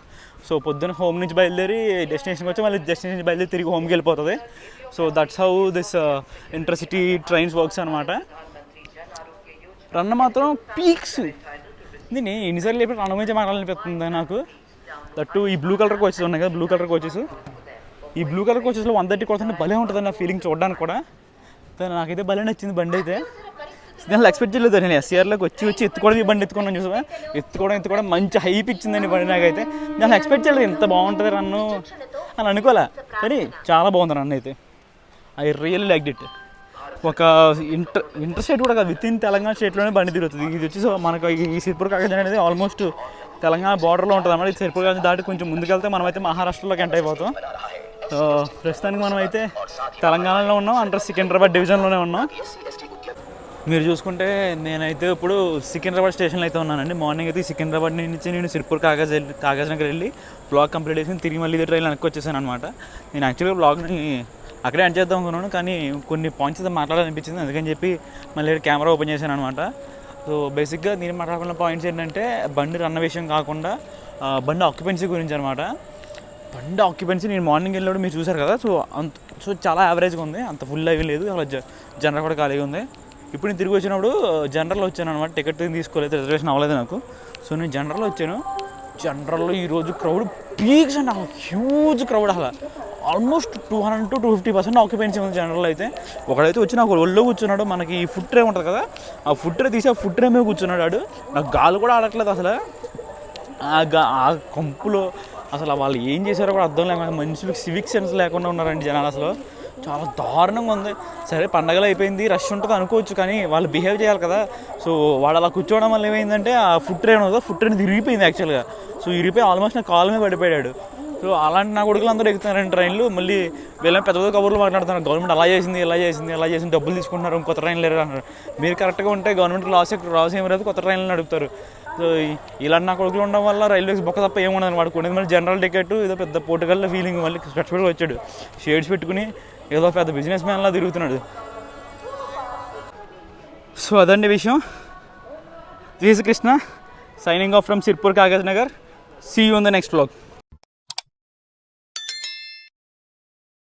సో పొద్దున్న హోమ్ నుంచి బయలుదేరి డెస్టినేషన్కి వచ్చి మళ్ళీ డెస్టినేషన్ నుంచి బయలుదేరి తిరిగి హోమ్కి వెళ్ళిపోతుంది. So that's how this intercity trains works అనమాట. రన్ మాత్రం పీక్స్, దీన్ని ఎన్నిసార్లు లేపి రన్ గురించి మాట్లాడాలనిపిస్తుంది నాకు. దట్టు ఈ బ్లూ కలర్ కోచెస్ ఉన్నాయి కదా, బ్లూ కలర్ కోచెస్, ఈ బ్లూ కలర్ కోచెస్లో 130 కొడుతుంటే భలే ఉంటుంది నా ఫీలింగ్ చూడడానికి కూడా. నాకైతే భలే నచ్చింది బండి అయితే. నేను ఎక్స్పెక్ట్ చేయలేదు, నేను ఎస్సీఆర్లోకి వచ్చి ఎత్తుకోవడం, ఈ బండి ఎత్తుకున్నాను చూసా, ఎత్తుకోవడం మంచి హైప్ ఇచ్చిందండి బండి నాకైతే. నేను ఎక్స్పెక్ట్ చేయలేదు ఇంత బాగుంటుంది రన్ను అని అనుకోలే, కానీ చాలా బాగుంది రన్ అయితే. I really like it. ఒక ఇంటర్ స్టేట్ కూడా కాదు, విత్ ఇన్ తెలంగాణ స్టేట్లోనే బండి తిరుగుతుంది. ఇది వచ్చి మనకు ఈ సిర్పూర్ కాగజ్ అనేది ఆల్మోస్ట్ తెలంగాణ బార్డర్లో ఉంటుంది అన్నమాట. ఈ సిర్పూర్ కాగజ్ దాటి కొంచెం ముందుకెళ్తే మనమైతే మహారాష్ట్రలోకి ఎంటర్ అయిపోతాం. ప్రస్తుతానికి మనమైతే తెలంగాణలో ఉన్నాం, అండర్ సికింద్రాబాద్ డివిజన్లోనే ఉన్నాం. మీరు చూసుకుంటే నేనైతే ఇప్పుడు సికింద్రాబాద్ స్టేషన్లో అయితే ఉన్నానండి. మార్నింగ్ అయితే సికింద్రాబాద్ నుంచి నేను సిర్పూర్ కాగజ్ నగర్ వెళ్ళి బ్లాగ్ కంప్లీట్ చేసి తిరిగి మళ్ళీ ఇదే ట్రైన్ వెనక్కి వచ్చేసాను అనమాట. నేను యాక్చువల్గా బ్లాగ్ని అక్కడే ఎండ్ చేద్దాం అనుకున్నాను, కానీ కొన్ని పాయింట్స్ అయితే మాట్లాడాలనిపించింది, అందుకని చెప్పి మళ్ళీ కెమెరా ఓపెన్ చేశాను అనమాట. సో బేసిక్గా నేను మాట్లాడుకున్న పాయింట్స్ ఏంటంటే బండి రన్న విషయం కాకుండా బండి ఆక్యుపెన్సీ గురించి అనమాట. బండి ఆక్యుపెన్సీ నేను మార్నింగ్ వెళ్ళినప్పుడు మీరు చూసారు కదా, సో చాలా యావరేజ్గా ఉంది, అంత ఫుల్ అవి లేదు, అలా జనరల్ కూడా ఖాళీగా ఉంది. ఇప్పుడు నేను తిరిగి వచ్చినప్పుడు జనరల్లో వచ్చాను అనమాట, టికెట్ తీసుకోలేదు, రిజర్వేషన్ అవ్వలేదు నాకు. సో నేను జనరల్లో వచ్చాను. జనరల్లో ఈరోజు క్రౌడ్ పీక్స్ అండి, అసలు హ్యూజ్ క్రౌడ్, అసలు ఆల్మోస్ట్ 200 to 250% ఆక్యుపెన్సీ ఉంది జనరల్ అయితే. ఒకడైతే వచ్చి నాకు ఒళ్ళో కూర్చున్నాడు, మనకి ఈ ఫుడ్ ట్రే ఉంటుంది కదా, ఆ ఫుడ్ ట్రే తీసి ఆ ఫుడ్ ట్రే మీద కూర్చున్నాడు వాడు. నాకు గాలు కూడా ఆడట్లేదు అసలు, ఆ కంపులో అసలు వాళ్ళు ఏం చేశారో కూడా అర్థం లేకుండా, మనుషులకు సివిక్ సెన్స్ లేకుండా ఉన్నారండి జనాలు, అసలు చాలా దారుణంగా ఉంది. సరే పండగలు అయిపోయింది, రష్ ఉంటుంది అనుకోవచ్చు, కానీ వాళ్ళు బిహేవ్ చేయాలి కదా. సో వాడు అలా కూర్చోవడం వల్ల ఏమైందంటే ఆ ఫుడ్ ట్రైన్ ఉందో, ఫుడ్ ట్రైన్ తిరిగిపోయింది యాక్చువల్గా. సో ఇరిగిపోయి ఆల్మోస్ట్ నా కాలు మీద పడిపోయాడు. సో అలాంటి నా కొడుకులు అందరూ ఎక్కుతున్నారండి ట్రైన్లు. మళ్ళీ వీళ్ళని పెద్ద కబుర్లు మాట్లాడుతున్నారు, గవర్నమెంట్ అలా చేసింది ఇలా చేసింది డబ్బులు తీసుకుంటున్నారు, కొత్త ట్రైన్లు లేరు అంటారు. మీరు కరెక్ట్గా ఉంటే గవర్నమెంట్ లాస్ ఏమి రాదు, కొత్త ట్రైన్లు నడుపుతారు. సో ఇలాంటి నా కొడుకులు ఉండడం వల్ల రైల్వేస్ బొక్క తప్ప ఏముండదు వాడుకునేది. మళ్ళీ జనరల్ టికెట్ ఏదో పెద్ద పోర్టుగల్లో ఫీలింగ్, మళ్ళీ స్పెట్స్ పెట్టుకు వచ్చాడు, షేడ్స్ పెట్టుకుని ఏదో పెద్ద బిజినెస్ మ్యాన్లా తిరుగుతున్నాడు. సో అదండి విషయం. This is Krishna signing off from Sirpur Kagaznagar. See you in the next vlog.